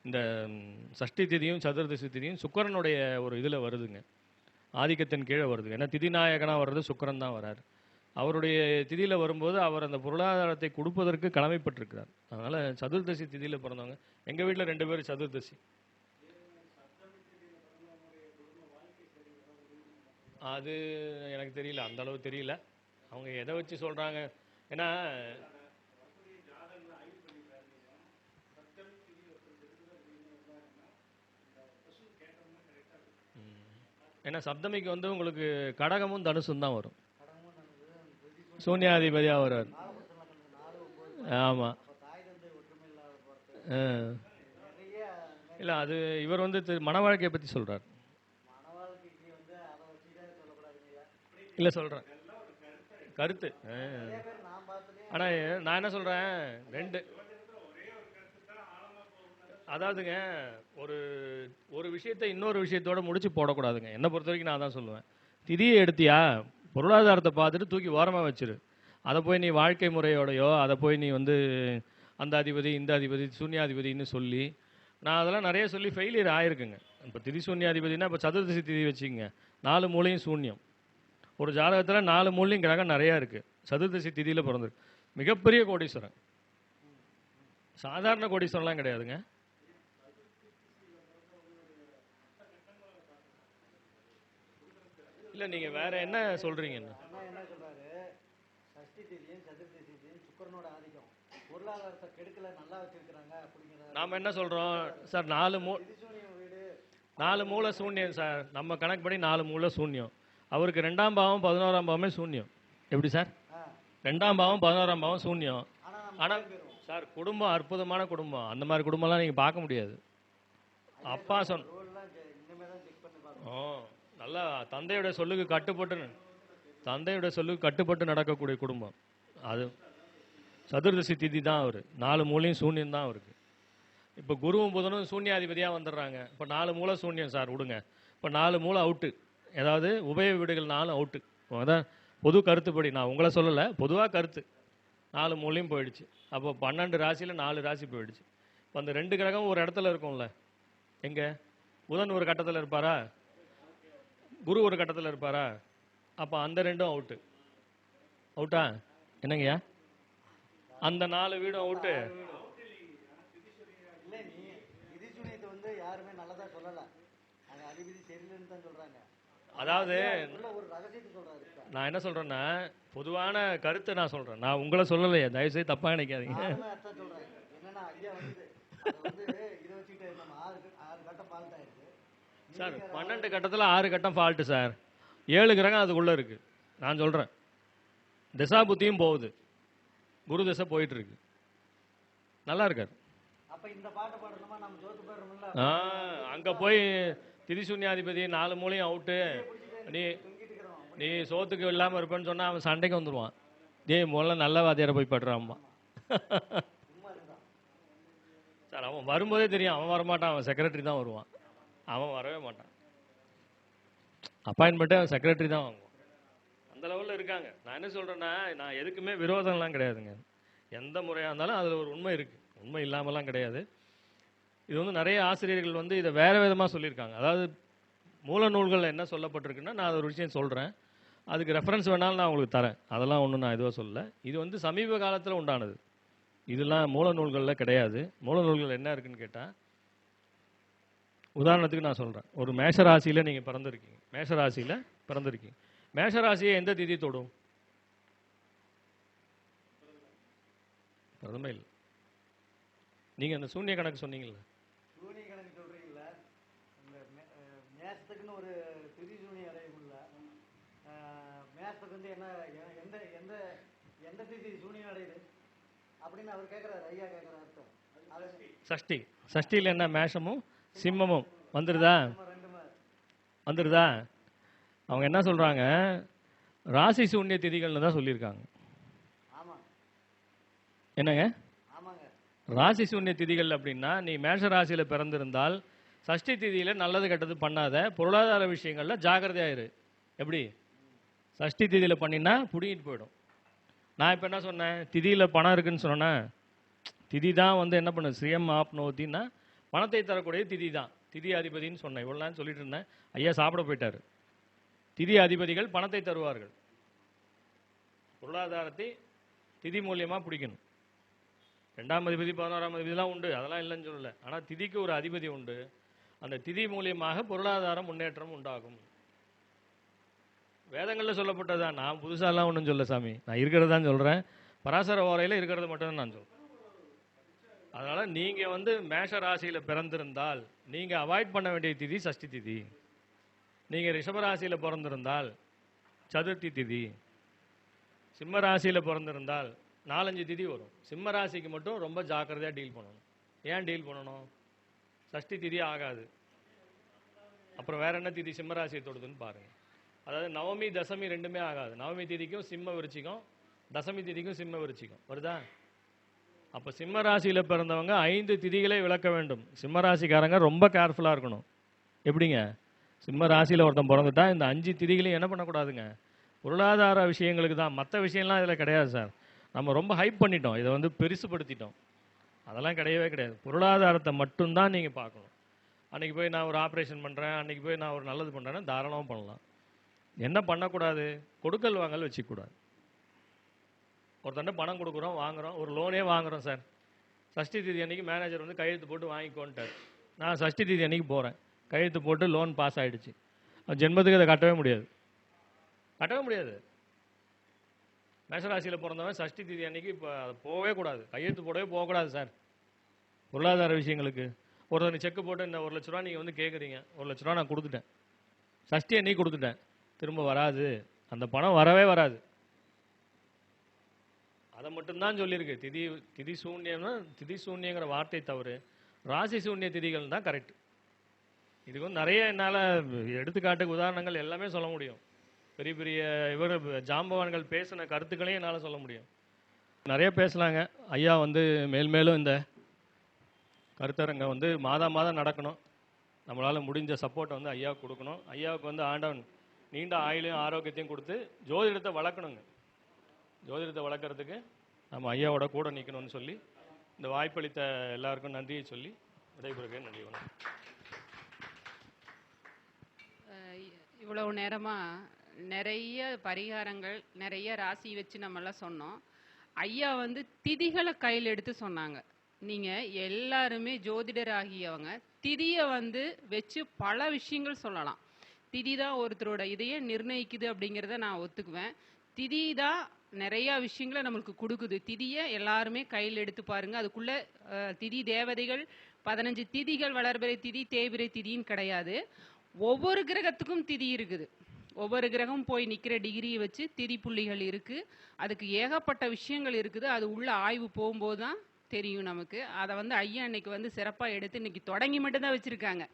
இந்த சஷ்டி திதியும் சதுர்தசி திதியும் சுக்கிரனுடைய ஒரு இதில் வருதுங்க, ஆதிக்கத்தின் கீழே வருது. ஏன்னா திதிநாயகனாக வர்றது சுக்கிரன் தான் வராரு. அவருடைய திதியில் வரும்போது அவர் அந்த பொருளாதாரத்தை கொடுப்பதற்கு கடமைப்பட்டிருக்கிறார். அதனால் சதுர்தசி திதியில் பிறந்தவங்க, எங்கள் வீட்டில் 2 பேர் சதுர்தசி. அது எனக்கு தெரியல, அந்த அளவு தெரியல அவங்க எதை வச்சு சொல்கிறாங்க. ஏன்னா ஏன்னா சப்தமிக்கு வந்து உங்களுக்கு கடகமும் தனுசும் தான் வரும். சூன்யாதிபதியாக வர்றார். ஆமாம். இல்லை அது இவர் வந்து மன வாழ்க்கையை பற்றி சொல்கிறார். இல்லை சொல்கிறேன் கருத்து. ஆனால் நான் என்ன சொல்கிறேன், 2 அதாவதுங்க ஒரு விஷயத்தை இன்னொரு விஷயத்தோட முடிச்சு போடக்கூடாதுங்க. என்னை பொறுத்த வரைக்கும் நான் தான் சொல்லுவேன், திதியை எடுத்தியா பொருளாதாரத்தை பார்த்துட்டு தூக்கி ஓரமாக வச்சிரு. அதை போய் நீ வாழ்க்கை முறையோடையோ அதை போய் நீ வந்து அந்த அதிபதி இந்த அதிபதி சூன்யாதிபதினு சொல்லி, நான் அதெல்லாம் நிறைய சொல்லி ஃபெயிலியர் ஆயிருக்குங்க. இப்போ திதி சூன்யாதிபதினா இப்போ சதுர்தசி திதி வச்சுக்கோங்க, 4 மூலையும் சூன்யம். ஒரு ஜாதகத்தில் 4 மூலையும் கிரகம் நிறையா இருக்குது. சதுர்தசி திதியில் பிறந்திருக்கு. மிகப்பெரிய கோடீஸ்வரன், சாதாரண கோடீஸ்வரன்லாம் கிடையாதுங்க. இல்லை நீங்கள் வேற என்ன சொல்கிறீங்க? என்ன சொல்றாரு, சஷ்டி திதியும் சதுர்த்தி திதியும் சுக்கிரனோட ஆதிக்கம் பொருளாதாரத்தை கெடுக்கல, நல்லா வச்சிருக்கிறாங்க அப்படிங்கிறாங்க. நாம் என்ன சொல்கிறோம் சார், 4 மூலை சூன்யம் சார். நம்ம கணக்கு படி 4 மூலை சூன்யம். அவருக்கு 2ஆம் பாவம் 11ஆம் பாவமே சூன்யம். எப்படி சார்? 2ஆம் பாவம் 11ஆம் பாவம் சூன்யம். ஆனால் சார் குடும்பம் அற்புதமான குடும்பம். அந்த மாதிரி குடும்பம்லாம் நீங்கள் பார்க்க முடியாது. அப்பா நல்லா தந்தையோட சொல்லுக்கு கட்டுப்பட்டு நடக்கக்கூடிய குடும்பம் அது. சதுர்தசி திதி தான் அவர். 4 மூலையும் சூன்யம் தான் அவருக்கு. இப்போ குருவும் புதனும் சூன்யாதிபதியாக வந்துடுறாங்க. இப்போ 4 மூலை சூன்யம் சார் விடுங்க. இப்போ 4 மூலை அவுட்டு. ஏதாவது உபய வீடுகள் 4 அவுட்டு. அதான் பொது கருத்துப்படி, நான் உங்களை சொல்லலை, பொதுவாக கருத்து. 4 மூலையும் போயிடுச்சு. அப்போ 12 ராசியில் 4 ராசி போயிடுச்சு. இப்போ அந்த 2 கிரகம் ஒரு இடத்துல இருக்கும்ல. எங்கே? புதன் ஒரு கட்டத்தில் இருப்பாரா, குரு ஒரு கட்டத்தில் இருப்பாரா? அப்போ அந்த 2ம் அவுட்டா என்னங்கய்யா? அந்த 4 வீடும் அவுட்டு. அதாவது நான் என்ன சொல்றேன்னா, பொதுவான கருத்தை நான் சொல்றேன், நான் உங்களை சொல்லலையே, தயவுசெய்து தப்பா நினைக்காதீங்க. சார் 12 கட்டத்தில் 6 கட்டம் ஃபால்ட்டு சார். 7 கிரகம் அதுக்குள்ளே இருக்குது. நான் சொல்கிறேன் திசா புத்தியும் போகுது, குரு திசை போயிட்டு இருக்கு, நல்லா இருக்காரு. அப்ப இந்த பாட்டு பாடணுமா நம்ம ஜோத்து போயிடுறோம்ல. அங்க போய் திரிசூன்யாதிபதி 4 மூலையும் அவுட்டு, நீ நீ சோத்துக்கு இல்லாம இருப்பேன்னு சொன்னா அவன் சண்டைக்கு வந்துடுவான். முதல்ல நல்ல வாத்தியாரை போய் படுறாம்மா. சார் அவன் வரும்போதே தெரியும் அவன் வரமாட்டான், அவன் செக்ரட்டரி தான் வருவான், அவன் வரவே மாட்டான். அப்பாயின்மெண்ட்டே அவன் செக்ரட்டரி தான் வாங்குவான். அந்த லெவலில் இருக்காங்க. நான் என்ன சொல்கிறேன்னா, நான் எதுக்குமே விரோதம்லாம் கிடையாதுங்க. எந்த முறையாக இருந்தாலும் அதில் ஒரு உண்மை இருக்குது, உண்மை இல்லாமலாம் கிடையாது. இது வந்து நிறைய ஆசிரியர்கள் வந்து இதை வேறு விதமாக சொல்லியிருக்காங்க. அதாவது மூல நூல்களில் என்ன சொல்லப்பட்டிருக்குன்னா, நான் அது ஒரு விஷயம் சொல்கிறேன், அதுக்கு ரெஃபரன்ஸ் வேணாலும் நான் உங்களுக்கு தரேன், அதெல்லாம் ஒன்றும் நான் எதுவும் சொல்லலை. இது வந்து சமீப காலத்தில் உண்டானது, இதெல்லாம் மூல நூல்களில் கிடையாது. மூல நூல்கள் என்ன இருக்குன்னு கேட்டால், உதாரணத்துக்கு நான் சொல்கிறேன், ஒரு மேஷராசியில் நீங்கள் பிறந்திருக்கீங்க, மேஷராசியை எந்த திதி தொடும்? பிரதமே இல்லை. நீங்கள் அந்த சூன்ய கணக்கு சொன்னீங்கல்ல, சூனிய கணக்கு சொல்றீங்கல்ல, இந்த மேஷத்துக்குன்னு ஒரு திதி சூனிய அடையும் இல்லை. மேஷத்துக்கு வந்து என்ன எந்த எந்த எந்த திதி சூனியம் அடையுது அப்படின்னு அவர் கேட்குறாரு, ஐயா கேட்குற அர்த்தம். சஷ்டி, சஷ்டியில் என்ன மேஷமும் சிம்மமும் வந்துருதா? வந்துருதா? அவங்க என்ன சொல்றாங்க, ராசி சூன்ய திதிகள்னு தான் சொல்லியிருக்காங்க. என்னங்க ராசி சூன்ய திதிகள் அப்படின்னா, நீ மேஷ ராசியில பிறந்திருந்தால் சஷ்டி திதியில நல்லது கெட்டது பண்ணாத, பொருளாதார விஷயங்கள்ல ஜாக்கிரதையாயிரு. எப்படி? சஷ்டி திதியில பண்ணினா புடிங்கிட்டு போயிடும். நான் இப்போ என்ன சொன்னேன், திதியில பணம் இருக்குன்னு சொன்னேன். திதி தான் வந்து என்ன பண்ணு, ஸ்ரீயம் ஆப்னோத்தின்னா பணத்தை தரக்கூடிய திதி தான் திதி அதிபதினு சொன்னேன். இவ்வளோ நான் சொல்லிட்டு இருந்தேன், ஐயா சாப்பிட போயிட்டாரு. திதி அதிபதிகள் பணத்தை தருவார்கள். பொருளாதாரத்தை திதி மூலியமாக பிடிக்கணும். 2ஆம் அதிபதி 11ஆம் அதிபதிலாம் உண்டு, அதெல்லாம் இல்லைன்னு சொல்லலை. ஆனால் திதிக்கு ஒரு அதிபதி உண்டு, அந்த திதி மூலியமாக பொருளாதார முன்னேற்றம் உண்டாகும். வேதங்களில் சொல்லப்பட்டதான், நான் புதுசாலாம் ஒன்றும் சொல்ல சாமி, நான் இருக்கிறதான் சொல்கிறேன். பராசர ஓரையில் இருக்கிறத மட்டும் நான் சொல்கிறேன். அதனால் நீங்கள் வந்து மேஷ ராசியில் பிறந்திருந்தால் நீங்கள் அவாய்ட் பண்ண வேண்டிய திதி சஷ்டி திதி. நீங்கள் ரிஷபராசியில் பிறந்திருந்தால் சதுர்த்தி திதி. சிம்ம ராசியில் பிறந்திருந்தால் 4-5 திதி வரும். சிம்ம ராசிக்கு மட்டும் ரொம்ப ஜாக்கிரதையாக டீல் பண்ணணும். ஏன் டீல் பண்ணணும்? சஷ்டி திதி ஆகாது. அப்புறம் வேற என்ன திதி சிம்ம ராசியை தொடுதுன்னு பாருங்கள். அதாவது நவமி தசமி ரெண்டுமே ஆகாது. நவமி திதிக்கும் சிம்ம விருச்சிகம், தசமி திதிக்கும் சிம்ம விருச்சிகம் வருதா? அப்போ சிம்ம ராசியில் பிறந்தவங்க 5 திதிகளை விளக்க வேண்டும். சிம்ம ராசிக்காரங்க ரொம்ப கேர்ஃபுல்லாக இருக்கணும். எப்படிங்க? சிம்ம ராசியில் ஒருத்தன் பிறந்துட்டா இந்த 5 திதிகளையும் என்ன பண்ணக்கூடாதுங்க, பொருளாதார விஷயங்களுக்கு தான். மற்ற விஷயம்லாம் இதில் கிடையாது சார். நம்ம ரொம்ப ஹைப் பண்ணிட்டோம், இதை வந்து பெருசுப்படுத்திட்டோம். அதெல்லாம் கிடையவே கிடையாது. பொருளாதாரத்தை மட்டும்தான் நீங்கள் பார்க்கணும். அன்றைக்கி போய் நான் ஒரு ஆப்ரேஷன் பண்ணுறேன், அன்றைக்கி போய் நான் ஒரு நல்லது பண்ணுறேன்னா தாராளமாக பண்ணலாம். என்ன பண்ணக்கூடாது? கொடுக்கல் வாங்கல் வச்சுக்கூடாது. ஒருத்தண்ட பணம் கொடுக்குறோம், வாங்குகிறோம், ஒரு லோனே வாங்குகிறோம் சார். சஷ்டி திதி அன்றைக்கி மேனேஜர் வந்து கையெழுத்து போட்டு வாங்கிக்கோன்ட்டார். நான் சஷ்டி திதி அன்றைக்கி போகிறேன், கையெழுத்து போட்டு லோன் பாஸ் ஆகிடுச்சு. ஜென்மத்துக்கு அதை கட்டவே முடியாது, கட்டவே முடியாது. மேஷராசியில் பிறந்தவன் சஷ்டி திதி அன்றைக்கி இப்போ அதை போகவே கூடாது, கையெழுத்து போடவே போகக்கூடாது சார். பொருளாதார விஷயங்களுக்கு ஒருத்தர் செக்கு போட்டு இந்த 1 லட்ச ரூபா நீங்கள் வந்து கேட்குறீங்க, 1 லட்ச ரூபா நான் கொடுத்துட்டேன், சஷ்டி அன்றைக்கி கொடுத்துட்டேன், திரும்ப வராது, அந்த பணம் வரவே வராது. அதை மட்டும்தான் சொல்லியிருக்கு. திதி சூன்யம்னா திதி சூன்யங்கிற வார்த்தை தவறு. ராசி சூன்ய திதிகள் தான் கரெக்ட். இதுக்கு வந்து நிறைய என்னால் எடுத்துக்காட்டுக்கு உதாரணங்கள் எல்லாமே சொல்ல முடியும். பெரிய பெரிய ஜாம்பவான்கள் பேசின கருத்துக்களையும் என்னால் சொல்ல முடியும். நிறைய பேசலாங்க. ஐயா வந்து மேல்மேலும் இந்த கருத்தரங்க வந்து மாதம் நடக்கணும். நம்மளால் முடிஞ்ச சப்போர்ட்டை வந்து ஐயாவுக்கு கொடுக்கணும். ஐயாவுக்கு வந்து ஆண்டவன் நீண்ட ஆயுளையும் ஆரோக்கியத்தையும் கொடுத்து ஜோதிடத்தை வளர்க்கணுங்க. ஜோதிடத்தை வளர்க்குறதுக்கு நம்ம ஐயாவோட கூட நிற்கணும்னு சொல்லி இந்த வாய்ப்பளித்த எல்லாருக்கும் நன்றியை சொல்லி விடைபெறுகிறேன். நன்றி, வணக்கம். இவ்வளவு நேரமாக நிறைய பரிகாரங்கள், நிறைய ராசி வச்சு நம்மளாம் சொன்னோம். ஐயா வந்து திதிகளை கையில் எடுத்து சொன்னாங்க. நீங்கள் எல்லாருமே ஜோதிடர் ஆகியவங்க திதியை வந்து வச்சு பல விஷயங்கள் சொல்லலாம். திதி தான் ஒருத்தரோட இதையே நிர்ணயிக்குது அப்படிங்கிறத நான் ஒத்துக்குவேன். திதி தான் நிறையா விஷயங்களை நம்மளுக்கு கொடுக்குது. திதியை எல்லாருமே கையில் எடுத்து பாருங்கள். அதுக்குள்ளே திதி தேவதைகள் 15 திதிகள், வளர்பிறை திதி, தேய்பிறை திதின்னு கிடையாது. ஒவ்வொரு கிரகத்துக்கும் திதி இருக்குது. ஒவ்வொரு கிரகம் போய் நிற்கிற டிகிரியை வச்சு திதி புள்ளிகள் இருக்குது. அதுக்கு ஏகப்பட்ட விஷயங்கள் இருக்குது. அது உள்ள ஆய்வு போகும்போது தான் தெரியும் நமக்கு. அதை வந்து ஐயா இன்னைக்கு வந்து சிறப்பாக எடுத்து இன்னைக்கு தொடங்கி மட்டும்தான் வச்சுருக்காங்க.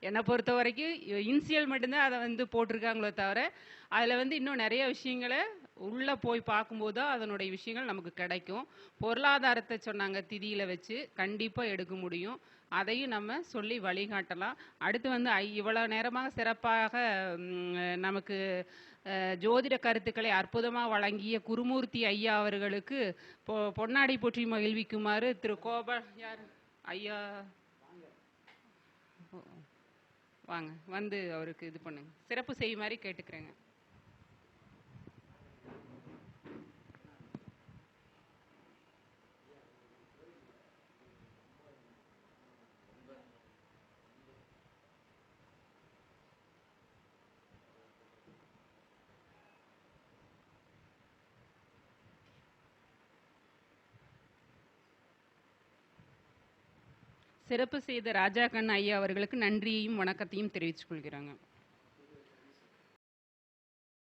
என்னை பொறுத்த வரைக்கும் இன்சியல் மட்டும்தான் அதை வந்து போட்டிருக்காங்களோ தவிர அதில் வந்து இன்னும் நிறைய விஷயங்களை உள்ளே போய் பார்க்கும்போது தான் அதனுடைய விஷயங்கள் நமக்கு கிடைக்கும். பொருளாதாரத்தை சொன்னாங்க திதியில் வச்சு கண்டிப்பாக எடுக்க முடியும். அதையும் நம்ம சொல்லி வழிகாட்டலாம். அடுத்து வந்து இவ்வளோ நேரமாக சிறப்பாக நமக்கு ஜோதிட கருத்துக்களை அற்புதமாக வழங்கிய குருமூர்த்தி ஐயா அவர்களுக்கு பொன்னாடை போற்றி மகிழ்விக்குமாறு திரு யார் ஐயா வாங்க வந்து அவருக்கு இது பண்ணுங்க, சிறப்பு செய்யுமாறு கேட்டுக்கிறேங்க. சிறப்பு செய்த ராஜா கண்ண ஐயா அவர்களுக்கு நன்றியையும் வணக்கத்தையும் தெரிவித்துக் கொள்கிறாங்க.